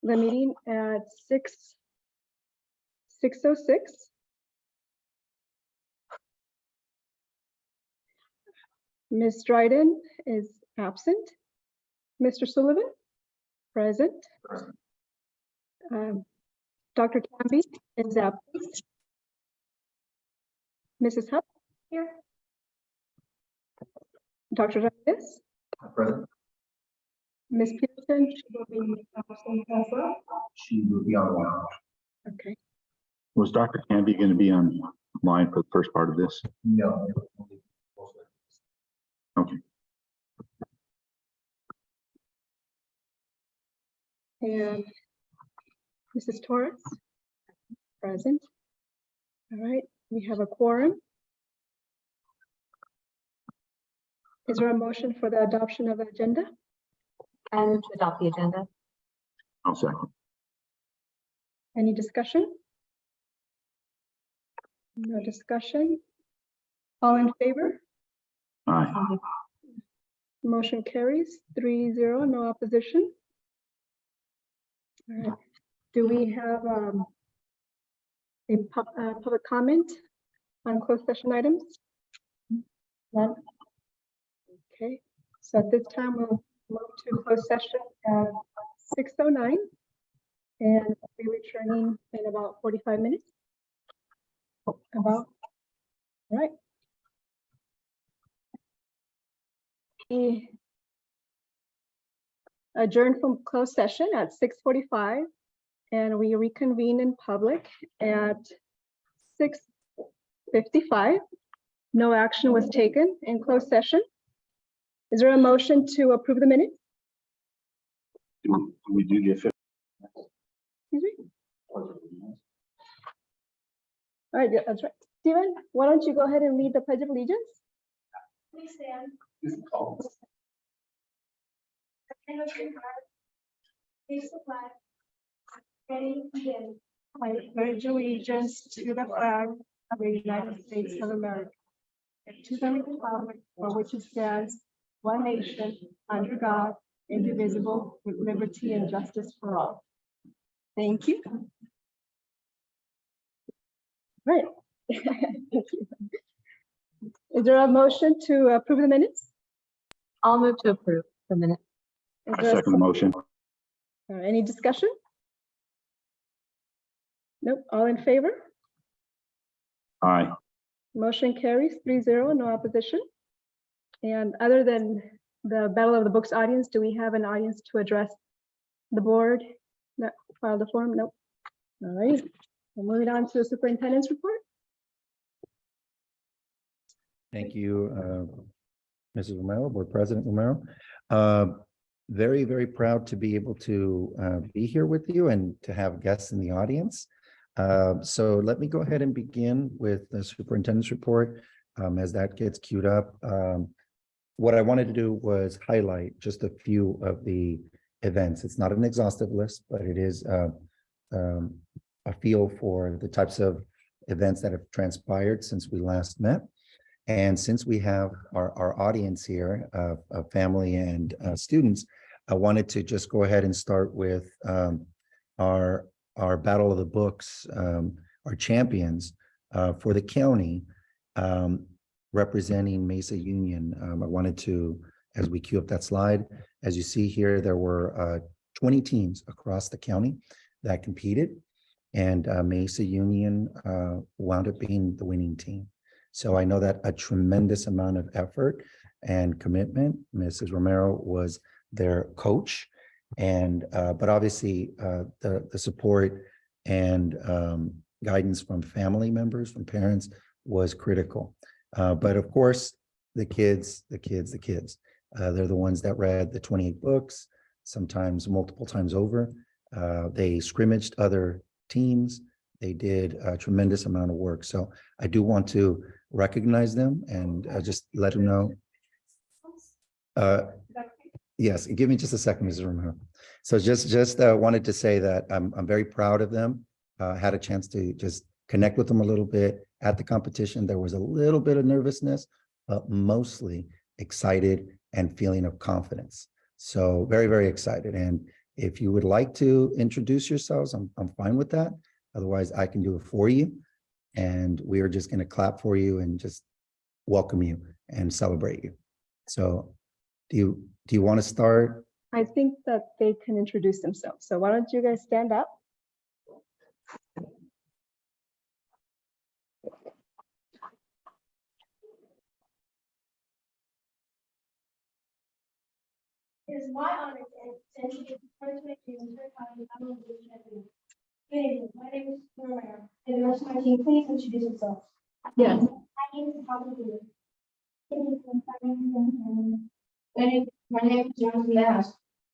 The meeting at 6:06. Ms. Dryden is absent. Mr. Sullivan, present. Dr. Canby is absent. Mrs. Hupp here. Dr. Ramirez. Present. Ms. Peterson, she will be absent as well. She will be online. Okay. Was Dr. Canby going to be online for the first part of this? No. Okay. And Mrs. Torres, present. All right, we have a quorum. Is there a motion for the adoption of the agenda? I move to adopt the agenda. I'll second. Any discussion? No discussion. All in favor? Aye. Motion carries 3-0, no opposition. All right. Do we have a public comment on closed session items? None. Okay, so at this time we'll move to closed session at 6:09 and we'll be returning in about 45 minutes. All right. We adjourn from closed session at 6:45 and we reconvene in public at 6:55. No action was taken in closed session. Is there a motion to approve the minutes? Do we do the official? Excuse me? All right, yeah, that's right. Stephen, why don't you go ahead and lead the Pledge of Allegiance? Please stand. Face the flag. Ready, begin. I pledge allegiance to the flag of the United States of America and to the republic for which it stands, one nation, under God, indivisible, with liberty and justice for all. Thank you. Right. Is there a motion to approve the minutes? I'll move to approve the minute. Is I there a second the motion. Any discussion? Nope, all in favor? Aye. Motion carries 3-0, no opposition. And other than the Battle of the Books audience, do we have an audience to address the board that filed the form? Nope. All right, we're moving on to the superintendent's report. Thank you, Mrs. Romero, Board President Romero. Very, very proud to be able to be here with you and to have guests in the audience. So let me go ahead and begin with the superintendent's report as that gets queued up. What I wanted to do was highlight just a few of the events. It's not an exhaustive list, but it is a feel for the types of events that have transpired since we last met. And since we have our audience here of family and students, I wanted to just go ahead and start with our Battle of the Books, our champions for the county representing Mesa Union. I wanted to, as we queue up that slide, as you see here, there were 20 teams across the county that competed, and Mesa Union wound up being the winning team. So I know that a tremendous amount of effort and commitment. Mrs. Romero was their coach, and but obviously the support and guidance from family members, from parents, was critical. But of course, the kids, they're the ones that read the 28 books, sometimes multiple times over. They scrimmaged other teams. They did a tremendous amount of work. So I do want to recognize them and just let them know. Yes, give me just a second, Mrs. Romero. So just wanted to say that I'm very proud of them. Had a chance to just connect with them a little bit at the competition. There was a little bit of nervousness, but mostly excited and feeling of confidence. So very, very excited. And if you would like to introduce yourselves, I'm fine with that. Otherwise, I can do it for you. And we are just going to clap for you and just welcome you and celebrate you. So do you want to start? I think that they can introduce themselves. So why don't you guys stand up? It is my honor to introduce the first victory in Ventura County Family League Champion. Good evening, my name is Romero, and the rest of my team, please introduce yourselves. Yes. My name is Pablo Blue. Good evening, my name is Jonathan. My name is Jonathan Bass.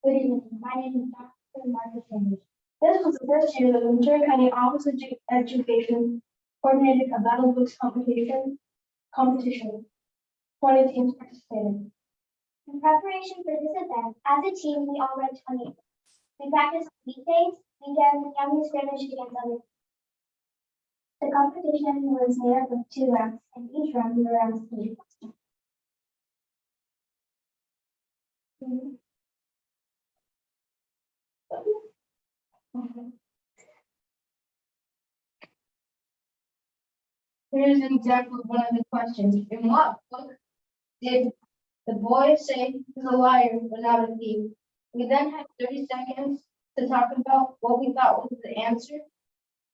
Good evening, my name is Dr. Marcus Sanders. This was the first year that the Ventura County Office of Education coordinated a battle books competition. 20 teams participated. In preparation for this event, as a team, we all read 20 books. We practiced weekdays, weekends, and we scrimmaged against other. The competition was made up of 2 rounds, and each round we were asked 3 questions. Here's an example of one of the questions. In what book did the boy say he was a liar but not a thief? We then had 30 seconds to talk about what we thought was the answer,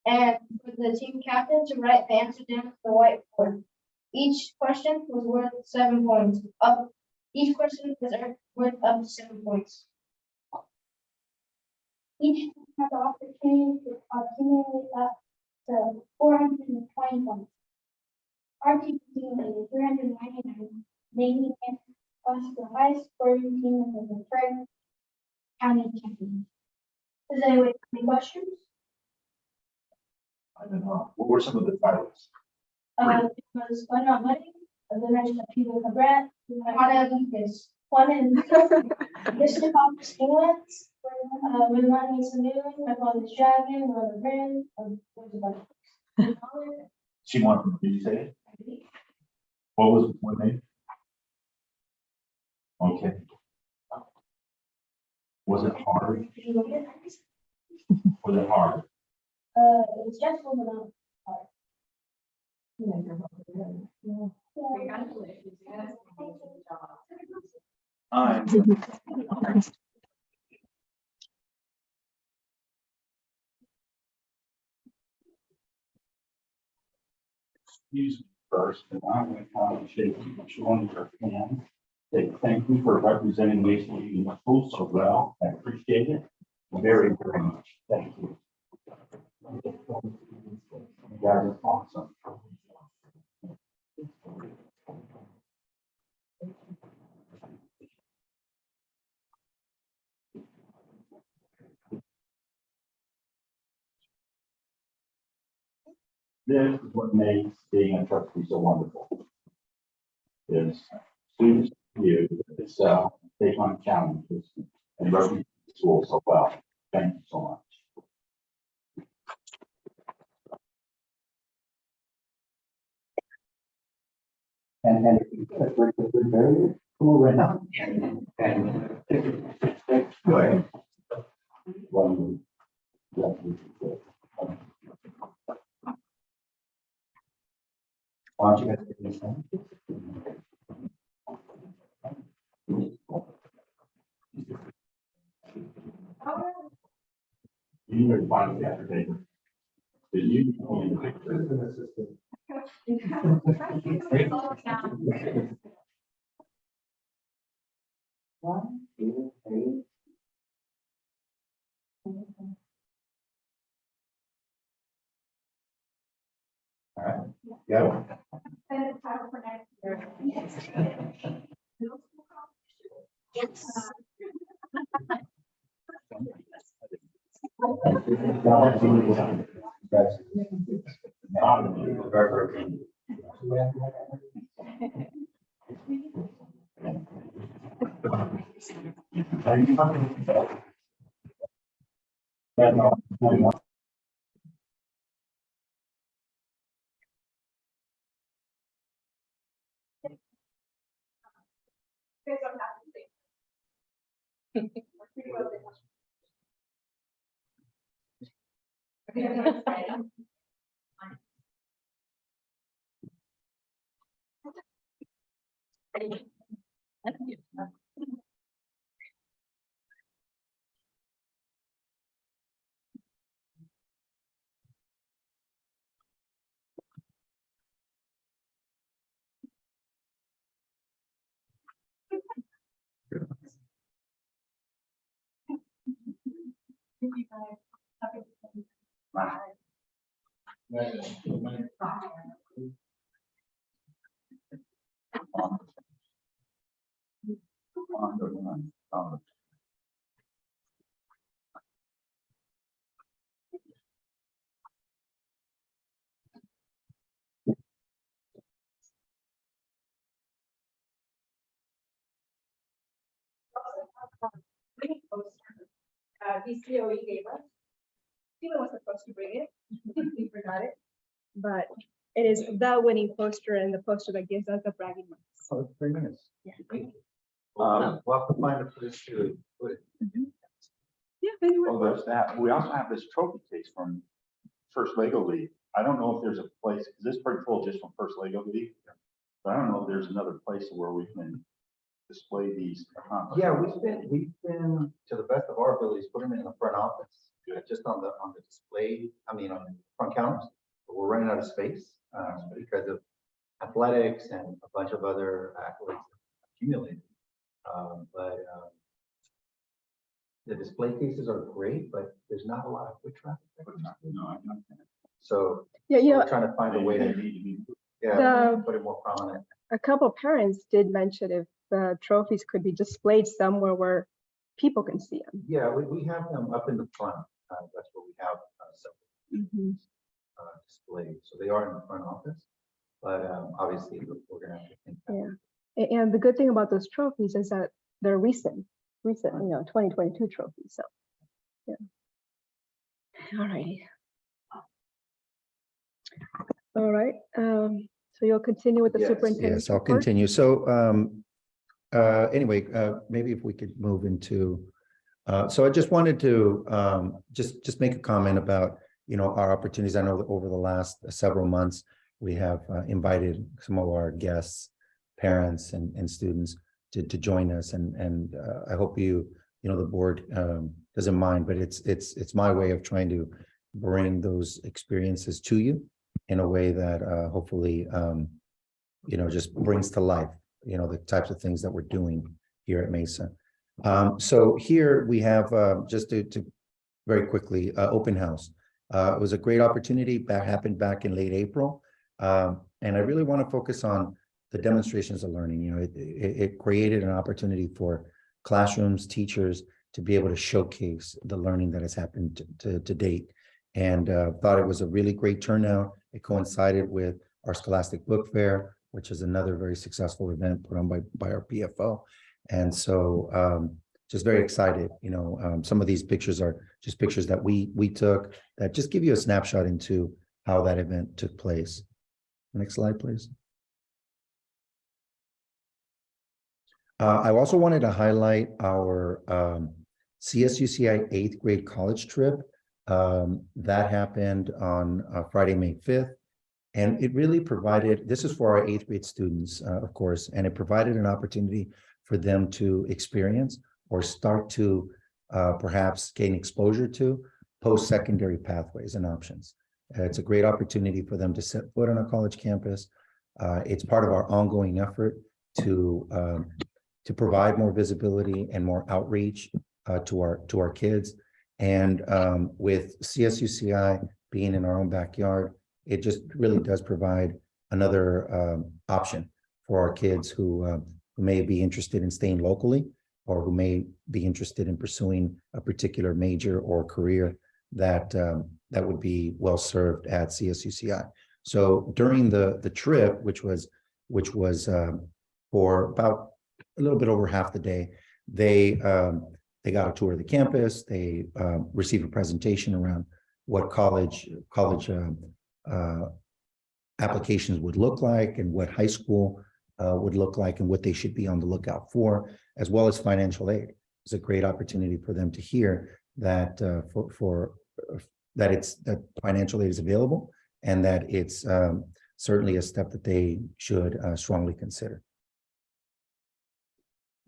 and for the team captain to write the answer down on the whiteboard. Each question was worth 7 points. Each question was worth up to 7 points. Each team had the opportunity to accumulate up to 420 points. Our team accumulated 399, making it us the highest scoring team in the Ventura County Champions. Does anyone have any questions? I don't know. What were some of the titles? It was Fun Not Money, the mention of People Cabret, Juana Lucas. Juana Lucas, Mr. Fox England, With Money Saloon, My Father's Dragon, Rubber Brand, there's a bunch. She wanted, did you say it? What was one name? Okay. Was it hard? Was it hard? It's just a little hard. Excuse me first, and I'm going to kind of shake your hand. Say thank you for representing Mason Union School so well. I appreciate it very, very much. Thank you. You guys are awesome. This is what makes being a trustee so wonderful. Is students you excel, take on challenges, and represent the school so well. Thank you so much. And if you get a good barrier, come around and go ahead. One, why don't you guys get this done? You need to find the after paper. Did you? One, two, three. All right, go. DCOE gave us. Steven was supposed to bring it. We forgot it. But it is the winning poster and the poster that gives us the bragging rights. Oh, it's very nice. Yeah. We'll have to find a place to put it. Yeah, maybe Well, there's that. We also have this trophy case from First Lego League. I don't know if there's a place, this is pretty full just from First Lego League. But I don't know if there's another place where we can display these. Yeah, we've been, to the best of our abilities, put them in the front office, just on the display, on the front counters. But we're running out of space, because of athletics and a bunch of other accolades accumulated. The display cases are great, but there's not a lot of foot traffic. So Yeah, we're trying to find a way to, put it more prominent. a couple of parents did mention if the trophies could be displayed somewhere where people can see them. Yeah, we have them up in the front. That's where we have several displays. So they are in the front office, but obviously we're gonna have to think. Yeah. And the good thing about those trophies is that they're recent, 2022 trophies. So, yeah. All righty. All right. So you'll continue with the Yes, superintendent. Yes, I'll continue. So anyway, maybe if we could move into, so I just wanted to just make a comment about, our opportunities. I know that over the last several months, we have invited some of our guests, parents and students to join us. And I hope the board doesn't mind, but it's my way of trying to bring those experiences to you in a way that hopefully, just brings to life, the types of things that we're doing here at Mesa. So here we have, just to very quickly, open house. It was a great opportunity that happened back in late April. And I really want to focus on the demonstrations of learning. It created an opportunity for classrooms, teachers to be able to showcase the learning that has happened to date. And thought it was a really great turnout. It coincided with our Scholastic Book Fair, which is another very successful event put on by our PFO. And so just very excited. Some of these pictures are just pictures that we took that just give you a snapshot into how that event took place. Next slide, please. I also wanted to highlight our CSUCI 8th grade college trip. That happened on Friday, May 5th. And it really provided, this is for our 8th grade students, of course, and it provided an opportunity for them to experience or start to perhaps gain exposure to post-secondary pathways and options. It's a great opportunity for them to set foot on a college campus. It's part of our ongoing effort to provide more visibility and more outreach to our kids. And with CSUCI being in our own backyard, it just really does provide another option for our kids who may be interested in staying locally or who may be interested in pursuing a particular major or career that that would be well served at CSUCI. So during the trip, which was for about a little bit over half the day, they got a tour of the campus. They received a presentation around what college applications would look like and what high school would look like and what they should be on the lookout for, as well as financial aid. It's a great opportunity for them to hear that that financial aid is available and that it's certainly a step that they should strongly consider.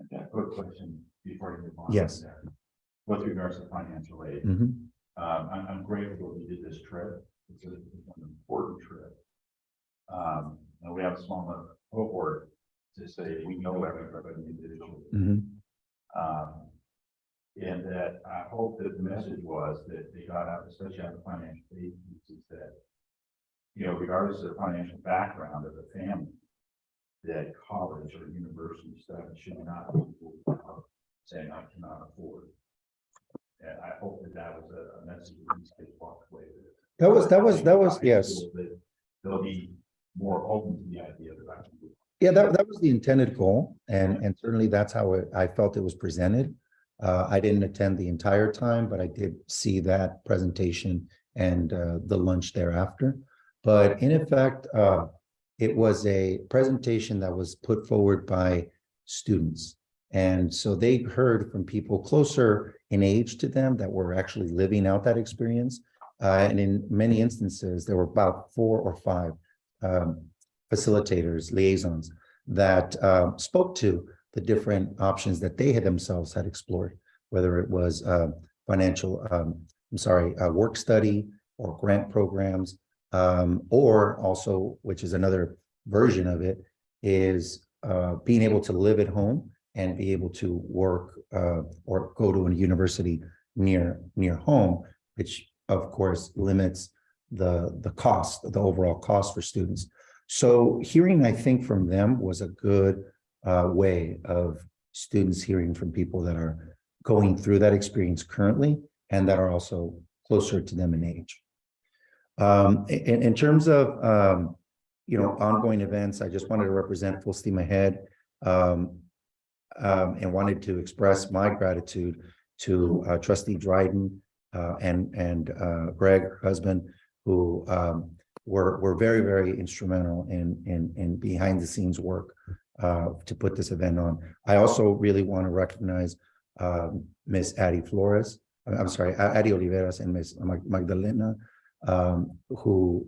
Okay, quick question before you move on. Yes. With regards to financial aid, Mhm. I'm grateful we did this trip. It's an important trip. And we have a small enough cohort to say we know everybody individually. Mhm. And that I hope that the message was that they got out, especially on the financial aid pieces, that, you know, regardless of the financial background of the family, that college or university stuff should not be saying I cannot afford. And I hope that was a message that these kids walked away with. That was, yes. That they'll be more open to the idea that I can do. Yeah, that was the intended goal. And certainly that's how I felt it was presented. I didn't attend the entire time, but I did see that presentation and the lunch thereafter. But in effect, it was a presentation that was put forward by students. And so they heard from people closer in age to them that were actually living out that experience. And in many instances, there were about 4 or 5 facilitators, liaisons that spoke to the different options that they had themselves had explored, whether it was work study or grant programs, or also, which is another version of it, is being able to live at home and be able to work or go to a university near home, which of course limits the cost, the overall cost for students. So hearing, I think, from them was a good way of students hearing from people that are going through that experience currently and that are also closer to them in age. In terms of ongoing events, I just wanted to represent Full Steam Ahead and wanted to express my gratitude to Trustee Dryden and Greg, her husband, who were very, very instrumental in behind the scenes work to put this event on. I also really want to recognize Miss Addie Oliveras and Miss Magdalena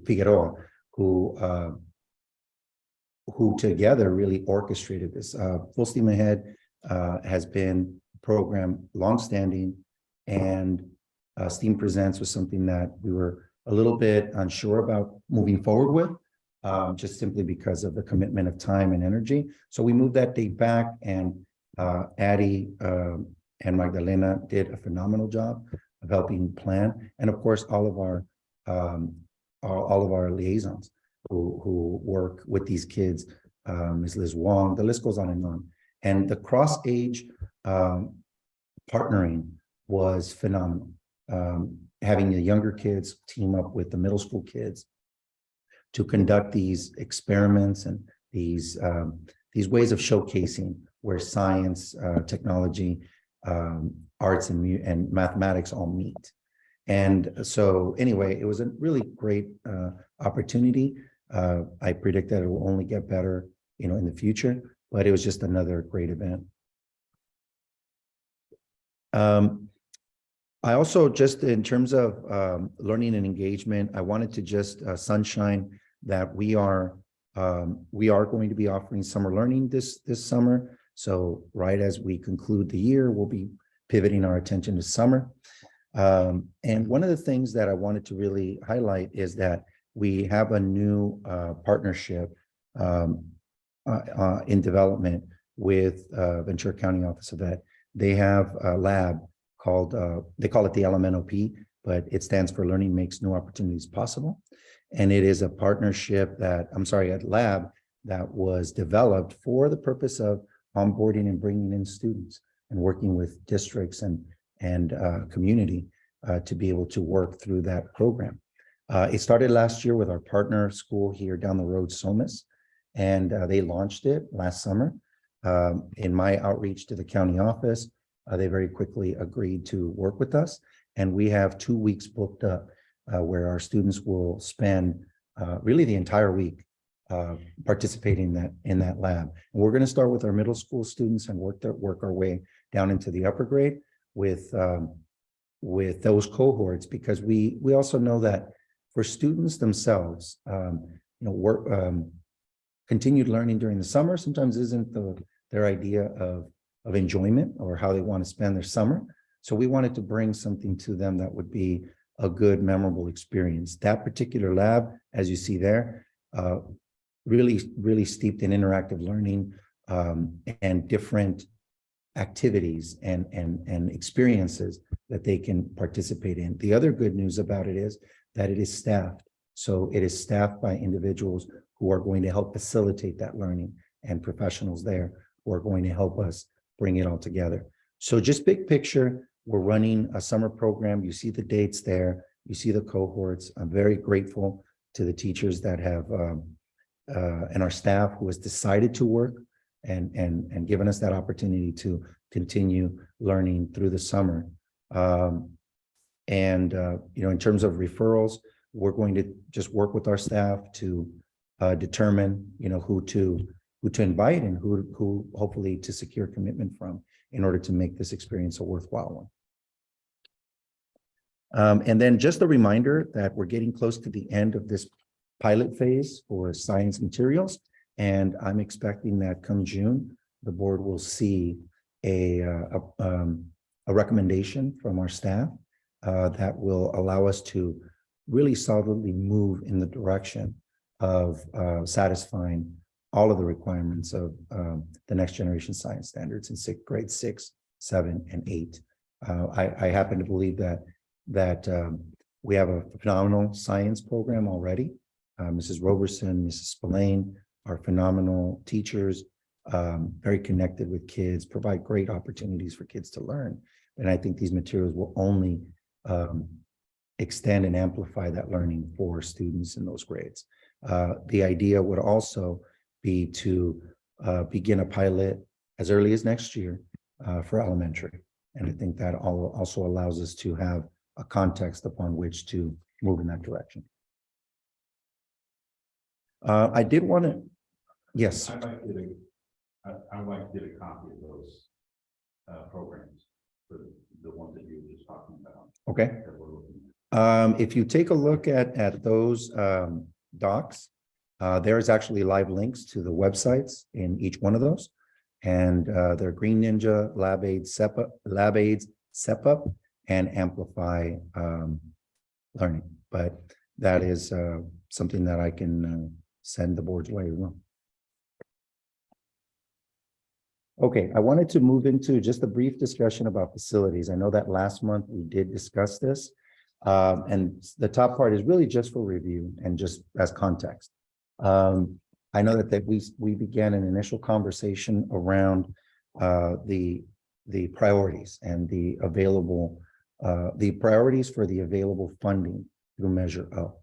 Figueroa, who together really orchestrated this. Full Steam Ahead has been a program longstanding, and STEAM Presents was something that we were a little bit unsure about moving forward with, just simply because of the commitment of time and energy. So we moved that date back, and Addie and Magdalena did a phenomenal job of helping plan, and of course all of our liaisons who work with these kids, Ms. Liz Wong, the list goes on. And the cross-age partnering was phenomenal. Having the younger kids team up with the middle school kids to conduct these experiments and these ways of showcasing where science, technology, arts and mathematics all meet. And so anyway, it was a really great opportunity. I predict that it will only get better, in the future, but it was just another great event. I also, just in terms of learning and engagement, I wanted to just sunshine that we are going to be offering summer learning this summer. So right as we conclude the year, we'll be pivoting our attention to summer. And one of the things that I wanted to really highlight is that we have a new partnership in development with Ventura County Office of Ed. They have a lab called, they call it the LMNOP, but it stands for Learning Makes New Opportunities Possible. And it is a partnership a lab that was developed for the purpose of onboarding and bringing in students and working with districts and community to be able to work through that program. It started last year with our partner school here down the road, SOMAS, and they launched it last summer. In my outreach to the county office, they very quickly agreed to work with us. And we have 2 weeks booked up where our students will spend really the entire week participating in that lab. And we're going to start with our middle school students and work our way down into the upper grade with those cohorts, because we also know that for students themselves, continued learning during the summer sometimes isn't their idea of enjoyment or how they want to spend their summer. So we wanted to bring something to them that would be a good, memorable experience. That particular lab, as you see there, really steeped in interactive learning and different activities and experiences that they can participate in. The other good news about it is that it is staffed. So it is staffed by individuals who are going to help facilitate that learning and professionals there who are going to help us bring it all together. So just big picture, we're running a summer program. You see the dates there. You see the cohorts. I'm very grateful to the teachers that have and our staff who has decided to work and given us that opportunity to continue learning through the summer. In terms of referrals, we're going to just work with our staff to determine, who to invite and who hopefully to secure commitment from in order to make this experience a worthwhile one. And then just a reminder that we're getting close to the end of this pilot phase for science materials. And I'm expecting that come June, the board will see a recommendation from our staff that will allow us to really solidly move in the direction of satisfying all of the requirements of the next generation science standards in grade 6, 7, and 8. I happen to believe that we have a phenomenal science program already. Mrs. Roberson, Mrs. Spillane are phenomenal teachers, very connected with kids, provide great opportunities for kids to learn. And I think these materials will only extend and amplify that learning for students in those grades. The idea would also be to begin a pilot as early as next year for elementary. And I think that also allows us to have a context upon which to move in that direction. I did want to, yes. I'd like to get a copy of those programs, the ones that you were just talking about. Okay. That we're looking at. If you take a look at those docs, there's actually live links to the websites in each one of those. And they're Green Ninja, LabAIDS, CEPUP, and Amplify Learning. But that is something that I can send the board's way as well. Okay, I wanted to move into just a brief discussion about facilities. I know that last month we did discuss this. And the top part is really just for review and just as context. I know that we began an initial conversation around the priorities and the available priorities for the available funding through Measure O.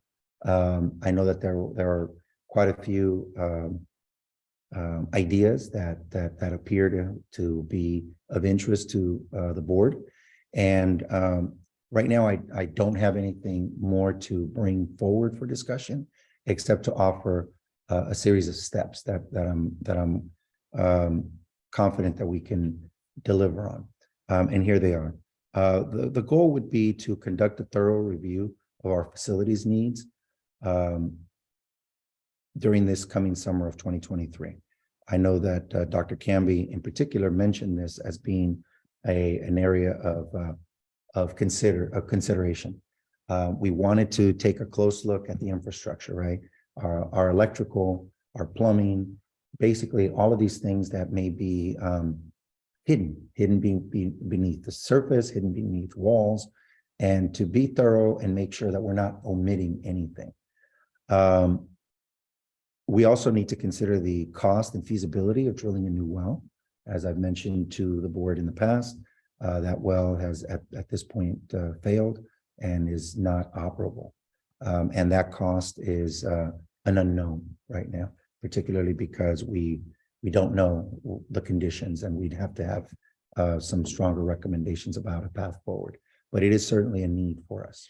I know that there are quite a few ideas that appear to be of interest to the board, and right now I don't have anything more to bring forward for discussion, except to offer a series of steps that I'm confident that we can deliver on. And here they are. The goal would be to conduct a thorough review of our facilities needs during this coming summer of 2023. I know that Dr. Camby in particular mentioned this as being an area of consideration. We wanted to take a close look at the infrastructure, right? Our electrical, our plumbing, basically all of these things that may be hidden beneath the surface, hidden beneath walls, and to be thorough and make sure that we're not omitting anything. We also need to consider the cost and feasibility of drilling a new well. As I've mentioned to the board in the past, that well has at this point failed and is not operable. And that cost is an unknown right now, particularly because we don't know the conditions, and we'd have to have some stronger recommendations about a path forward. But it is certainly a need for us.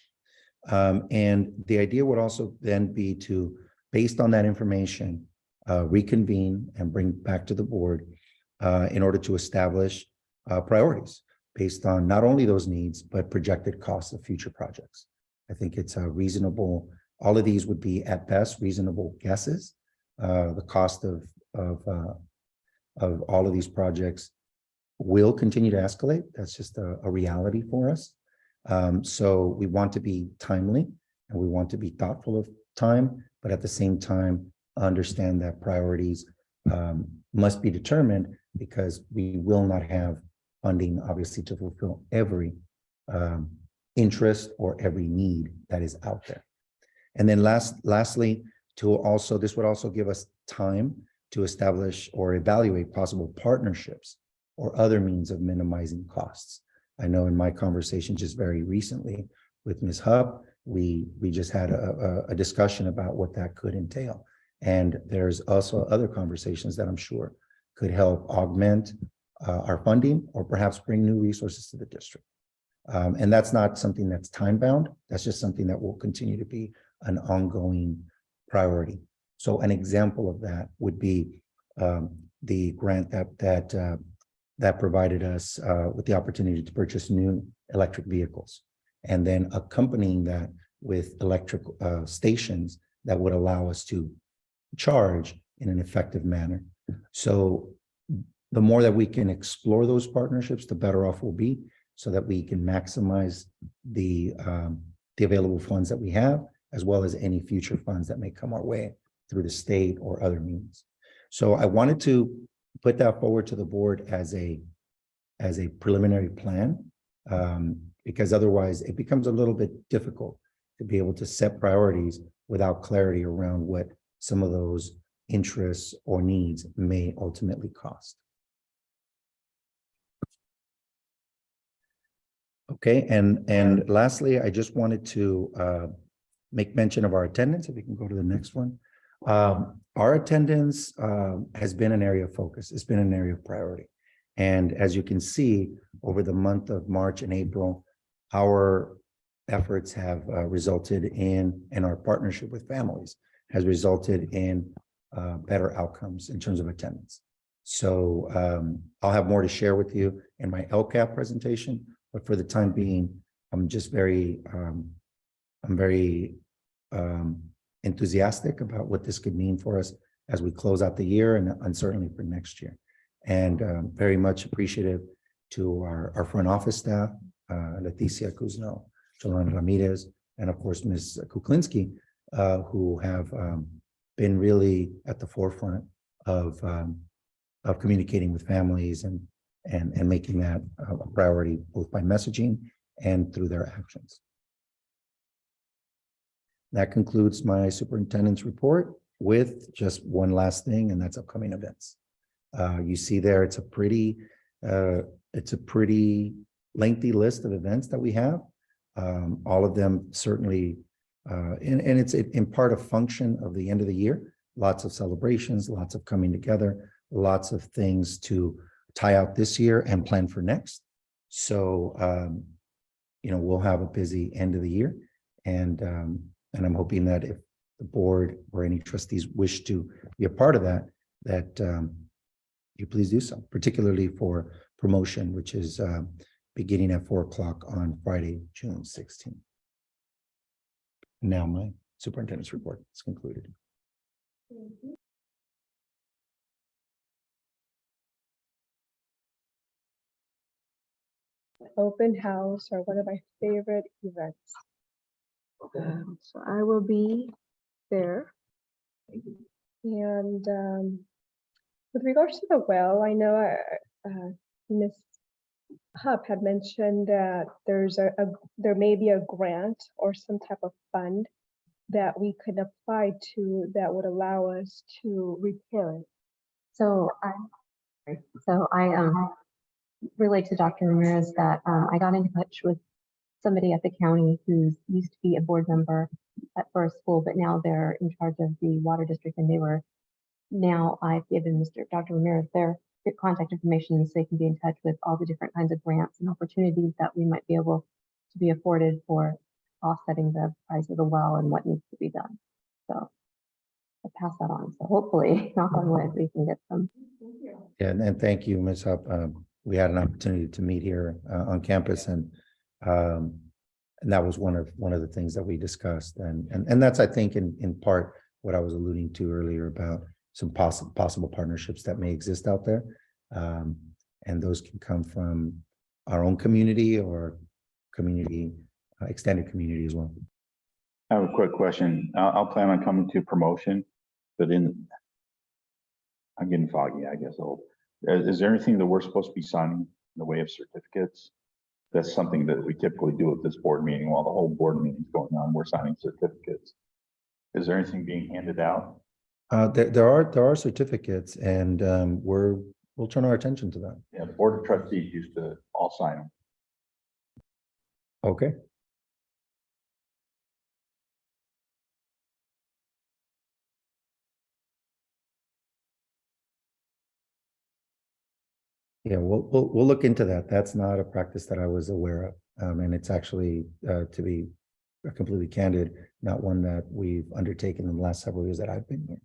And the idea would also then be to, based on that information, reconvene and bring back to the board in order to establish priorities based on not only those needs, but projected costs of future projects. I think it's a reasonable, all of these would be at best reasonable guesses. The cost of all of these projects will continue to escalate. That's just a reality for us. So we want to be timely and we want to be thoughtful of time, but at the same time, understand that priorities must be determined, because we will not have funding, obviously, to fulfill every interest or every need that is out there. And then lastly, this would also give us time to establish or evaluate possible partnerships or other means of minimizing costs. I know in my conversation just very recently with Ms. Hub, we just had a discussion about what that could entail. And there's also other conversations that I'm sure could help augment our funding or perhaps bring new resources to the district. And that's not something that's time bound. That's just something that will continue to be an ongoing priority. So an example of that would be the grant that provided us with the opportunity to purchase new electric vehicles, and then accompanying that with electric stations that would allow us to charge in an effective manner. So the more that we can explore those partnerships, the better off we'll be, so that we can maximize the available funds that we have, as well as any future funds that may come our way through the state or other means. So I wanted to put that forward to the board as a preliminary plan, because otherwise it becomes a little bit difficult to be able to set priorities without clarity around what some of those interests or needs may ultimately cost. Okay, and lastly, I just wanted to make mention of our attendance. If we can go to the next one. Our attendance has been an area of focus. It's been an area of priority. And as you can see, over the month of March and April, our efforts have resulted in, and our partnership with families has resulted in better outcomes in terms of attendance. So I'll have more to share with you in my LCAP presentation, but for the time being, I'm just very enthusiastic about what this could mean for us as we close out the year and certainly for next year. And very much appreciative to our front office staff, Leticia Kuzno, Jolana Ramirez, and of course, Ms. Kuklinski, who have been really at the forefront of communicating with families and making that a priority, both by messaging and through their actions. That concludes my superintendent's report, with just one last thing, and that's upcoming events. You see there, it's a pretty lengthy list of events that we have. All of them certainly, and it's in part a function of the end of the year. Lots of celebrations, lots of coming together, lots of things to tie out this year and plan for next. So, we'll have a busy end of the year, and I'm hoping that if the board or any trustees wish to be a part of that, you please do so, particularly for promotion, which is beginning at 4 o'clock on Friday, June 16th. Now my superintendent's report is concluded. Open house are one of my favorite events. So I will be there. And with regards to the well, I know Ms. Hub had mentioned that there may be a grant or some type of fund that we could apply to that would allow us to repair it? So I relayed to Dr. Ramirez that I got in touch with somebody at the county who's used to be a board member at First School, but now they're in charge of the water district, and now I've given Dr. Ramirez their contact information so they can be in touch with all the different kinds of grants and opportunities that we might be able to be afforded for offsetting the price of the well and what needs to be done. So I'll pass that on. So hopefully, knock on wood, we can get some. Yeah, and thank you, Ms. Hupp. We had an opportunity to meet here on campus, and that was one of the things that we discussed, and that's, I think, in part what I was alluding to earlier about some possible partnerships that may exist out there, and those can come from our own community or community, extended community as well. I have a quick question. I'll plan on coming to promotion, but I'm getting foggy, I guess. Is there anything that we're supposed to be signing in the way of certificates? That's something that we typically do at this board meeting while the whole board meeting is going on. We're signing certificates. Is there anything being handed out? There are certificates, and we'll turn our attention to that. Yeah, the board of trustees used to all sign them. Okay. Yeah, we'll look into that. That's not a practice that I was aware of. And it's actually, to be completely candid, not one that we've undertaken in the last several years that I've been here.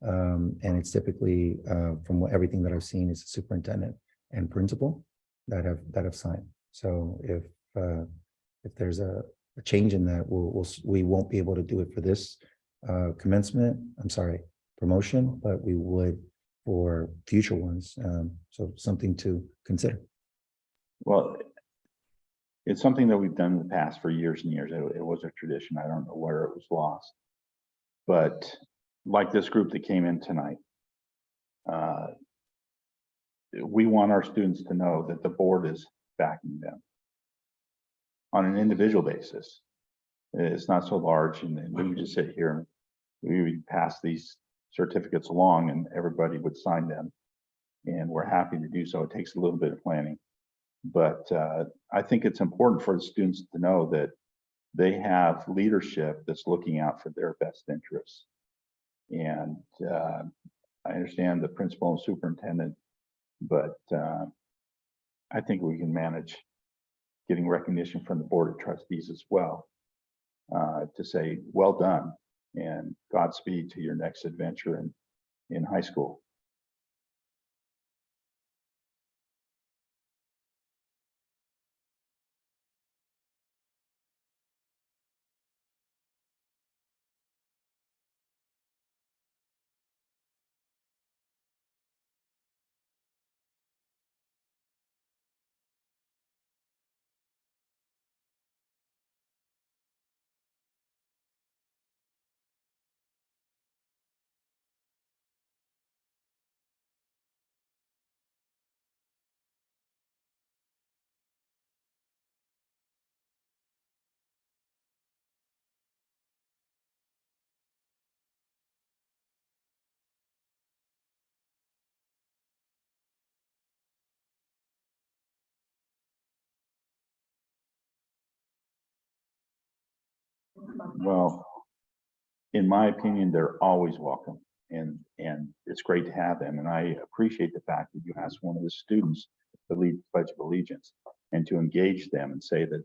And it's typically, from everything that I've seen, is the superintendent and principal that have signed. So if there's a change in that, we won't be able to do it for this promotion, but we would for future ones. So something to consider. Well, it's something that we've done in the past for years and years. It was a tradition. I don't know where it was lost. But like this group that came in tonight, we want our students to know that the board is backing them on an individual basis. It's not so large, and we would just sit here, we would pass these certificates along and everybody would sign them. And we're happy to do so. It takes a little bit of planning. But I think it's important for the students to know that they have leadership that's looking out for their best interests. And I understand the principal and superintendent, but I think we can manage getting recognition from the board of trustees as well, to say, well done and Godspeed to your next adventure in high school. Well, in my opinion, they're always welcome, and it's great to have them. And I appreciate the fact that you asked one of the students to lead the Pledge of Allegiance and to engage them and say that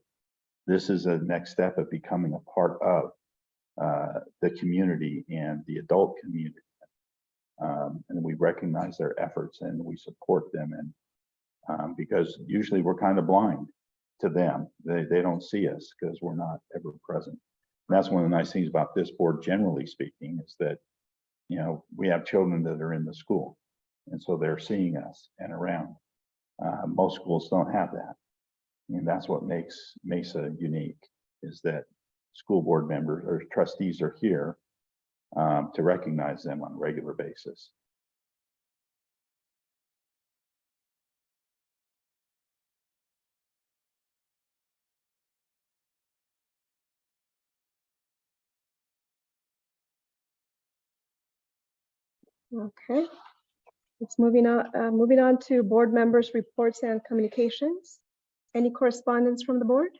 this is a next step of becoming a part of the community and the adult community. And we recognize their efforts and we support them. And because usually we're kind of blind to them, they don't see us because we're not ever present. And that's one of the nice things about this board, generally speaking, is that, you know, we have children that are in the school, and so they're seeing us and around. Most schools don't have that, and that's what makes Mesa unique, is that school board members or trustees are here to recognize them on a regular basis. Okay. It's moving on to board members' reports and communications. Any correspondence from the board?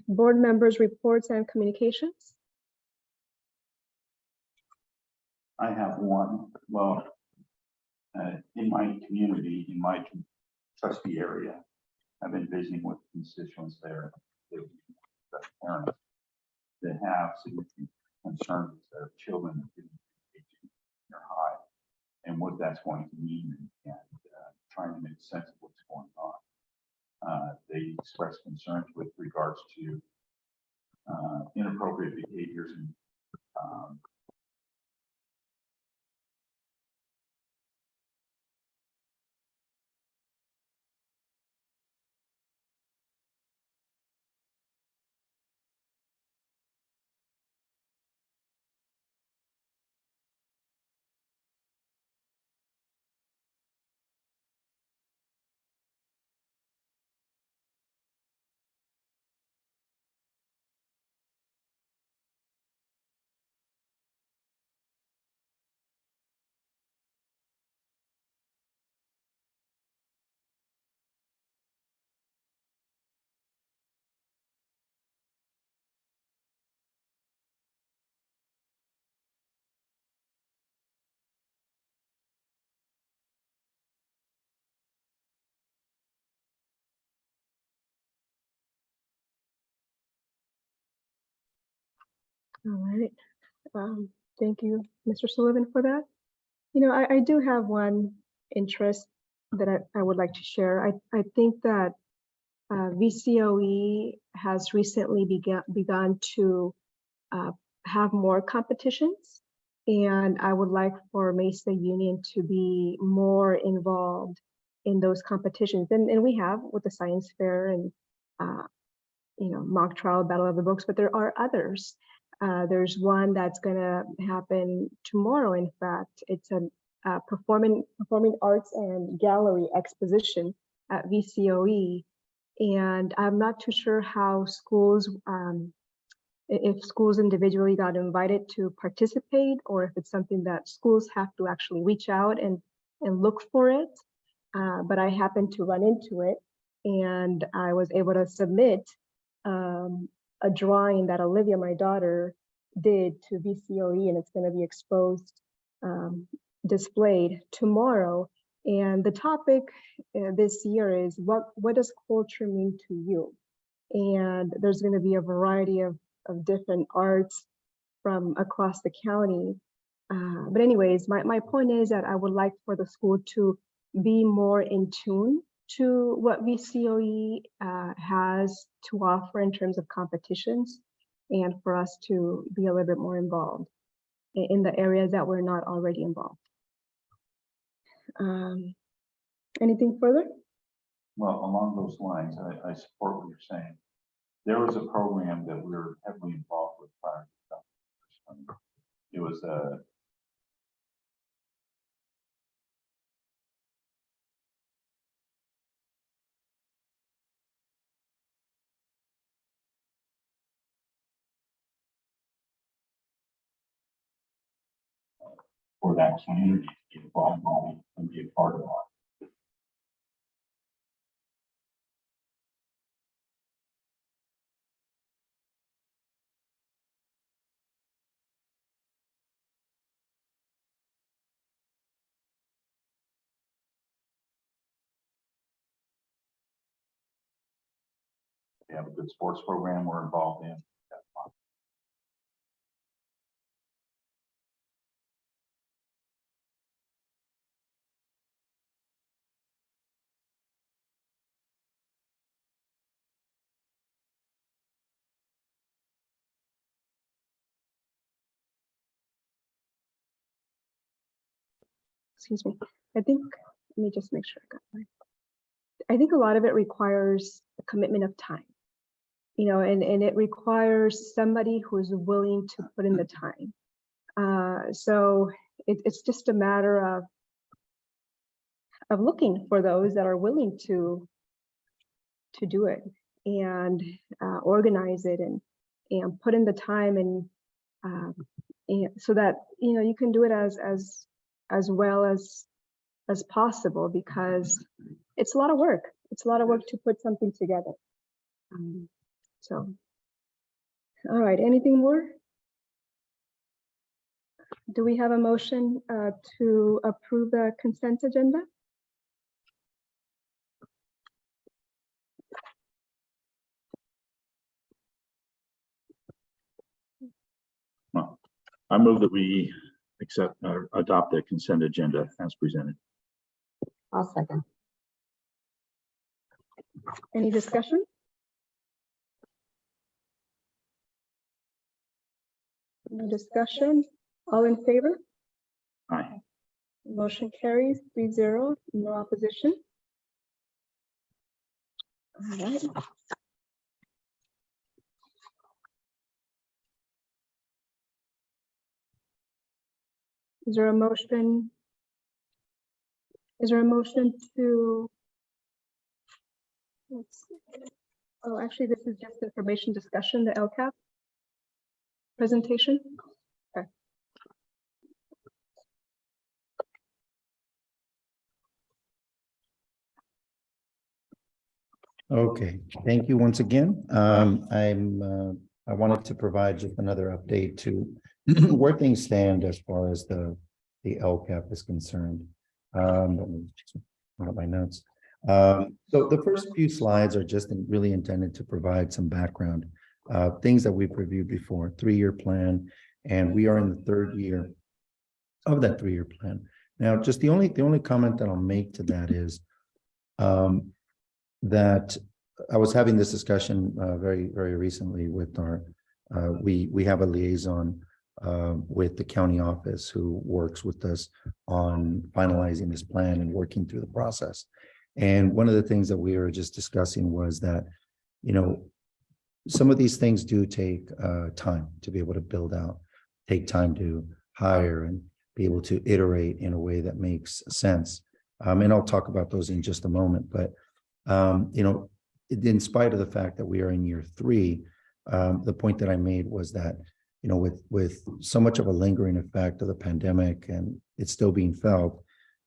Board members' reports and communications. I have one, well, in my community, in my trustee area, I've been visiting with constituents there, the parents that have significant concerns with their children that didn't engage in junior high and what that's going to mean and trying to make sense of what's going on. They express concerns with regards to inappropriate behaviors and All right. Thank you, Mr. Sullivan, for that. You know, I do have one interest that I would like to share. I think that VCOE has recently begun to have more competitions, and I would like for Mesa Union to be more involved in those competitions. And we have with the science fair and mock trial battle of the books, but there are others. There's one that's going to happen tomorrow. In fact, it's a performing arts and gallery exposition at VCOE. And I'm not too sure how schools, if schools individually got invited to participate, or if it's something that schools have to actually reach out and look for it. But I happened to run into it, and I was able to submit a drawing that Olivia, my daughter, did to VCOE, and it's going to be exposed, displayed tomorrow. And the topic this year is what does culture mean to you? And there's going to be a variety of different arts from across the county. But anyways, my point is that I would like for the school to be more in tune to what VCOE has to offer in terms of competitions, and for us to be a little bit more involved in the areas that we're not already involved. Anything further? well, along those lines, I support what you're saying. There was a program that we were heavily involved with prior to that. It was for that community to be involved and be a part of it. They have a good sports program we're involved in. Excuse me. I think, let me just make sure I got mine. I think a lot of it requires a commitment of time, and it requires somebody who is willing to put in the time. So it's just a matter of looking for those that are willing to do it. and organize it and put in the time and so that, you know, you can do it as well as possible, because it's a lot of work. It's a lot of work to put something together. So, all right, anything more? Do we have a motion to approve the consent agenda? I move that we accept or adopt the consent agenda as presented. I'll second. Any discussion? No discussion? All in favor? Aye. Motion carries 3-0, no opposition. All right. Is there a motion? Is there a motion to? Let's see. Oh, actually, this is just information discussion, the LCAP presentation. Okay. Okay, thank you once again. I wanted to provide just another update to where things stand as far as the LCAP is concerned. Let me just look at my notes. So the first few slides are just really intended to provide some background, things that we've reviewed before, 3-year plan, and we are in the 3rd year of that 3-year plan. Now, just the only comment that I'll make to that is that I was having this discussion very recently with our, we have a liaison with the county office who works with us on finalizing this plan and working through the process. And one of the things that we were just discussing was that, you know, some of these things do take time to be able to build out, take time to hire and be able to iterate in a way that makes sense. And I'll talk about those in just a moment, but you know, in spite of the fact that we are in year 3, the point that I made was that, you know, with so much of a lingering effect of the pandemic and it's still being felt,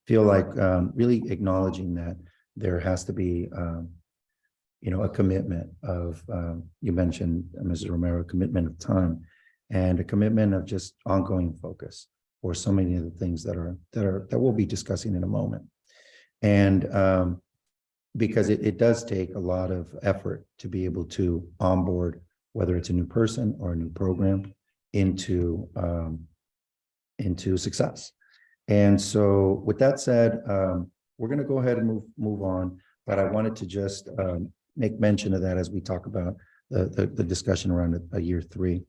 feel like really acknowledging that there has to be, you know, a commitment of, you mentioned, Mrs. Romero, commitment of time and a commitment of just ongoing focus for so many of the things that we'll be discussing in a moment. And because it does take a lot of effort to be able to onboard, whether it's a new person or a new program, into success. And so with that said, we're going to go ahead and move on, but I wanted to just make mention of that as we talk about the discussion around a year 3.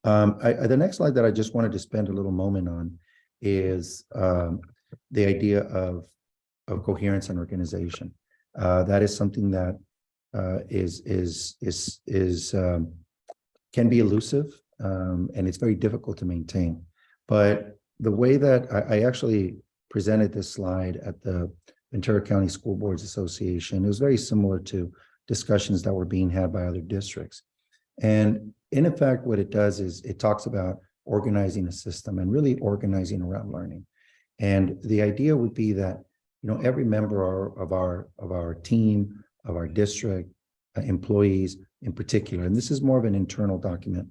The next slide that I just wanted to spend a little moment on is the idea of coherence and organization. That is something that can be elusive, and it's very difficult to maintain. But the way that I actually presented this slide at the Ventura County School Boards Association, it was very similar to discussions that were being had by other districts. And in effect, what it does is it talks about organizing a system and really organizing around learning. And the idea would be that, you know, every member of our team, of our district, employees in particular, and this is more of an internal document,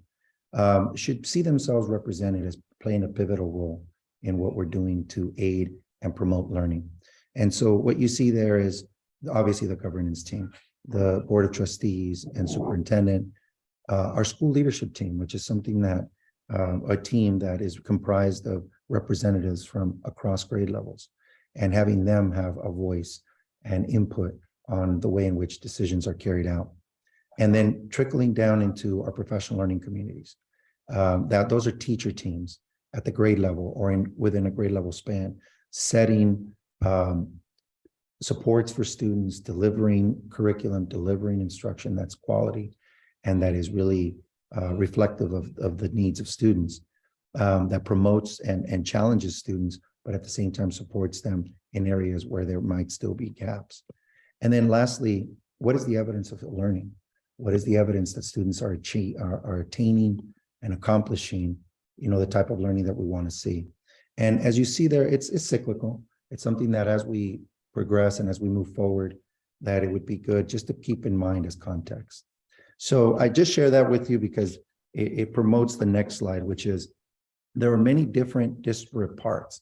should see themselves represented as playing a pivotal role in what we're doing to aid and promote learning. And so what you see there is obviously the governance team, the board of trustees and superintendent, our school leadership team, which is something that a team that is comprised of representatives from across grade levels, and having them have a voice and input on the way in which decisions are carried out. And then trickling down into our professional learning communities. Those are teacher teams at the grade level or within a grade level span, setting supports for students, delivering curriculum, delivering instruction that's quality, and that is really reflective of the needs of students, that promotes and challenges students, but at the same time supports them in areas where there might still be gaps. And then lastly, what is the evidence of learning? What is the evidence that students are attaining and accomplishing, the type of learning that we want to see? And as you see there, it's cyclical. It's something that as we progress and as we move forward, that it would be good just to keep in mind as context. So I just share that with you because it promotes the next slide, which is there are many different disparate parts.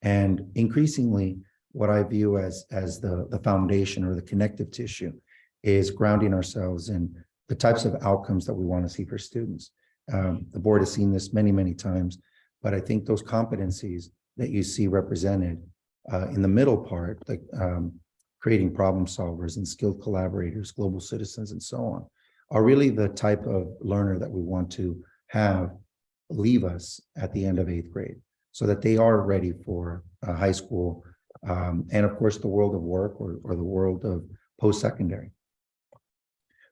And increasingly, what I view as the foundation or the connective tissue is grounding ourselves in the types of outcomes that we want to see for students. The board has seen this many, many times, but I think those competencies that you see represented in the middle part, like creating problem solvers and skilled collaborators, global citizens, and so on, are really the type of learner that we want to have leave us at the end of 8th grade so that they are ready for high school and of course the world of work or the world of post-secondary.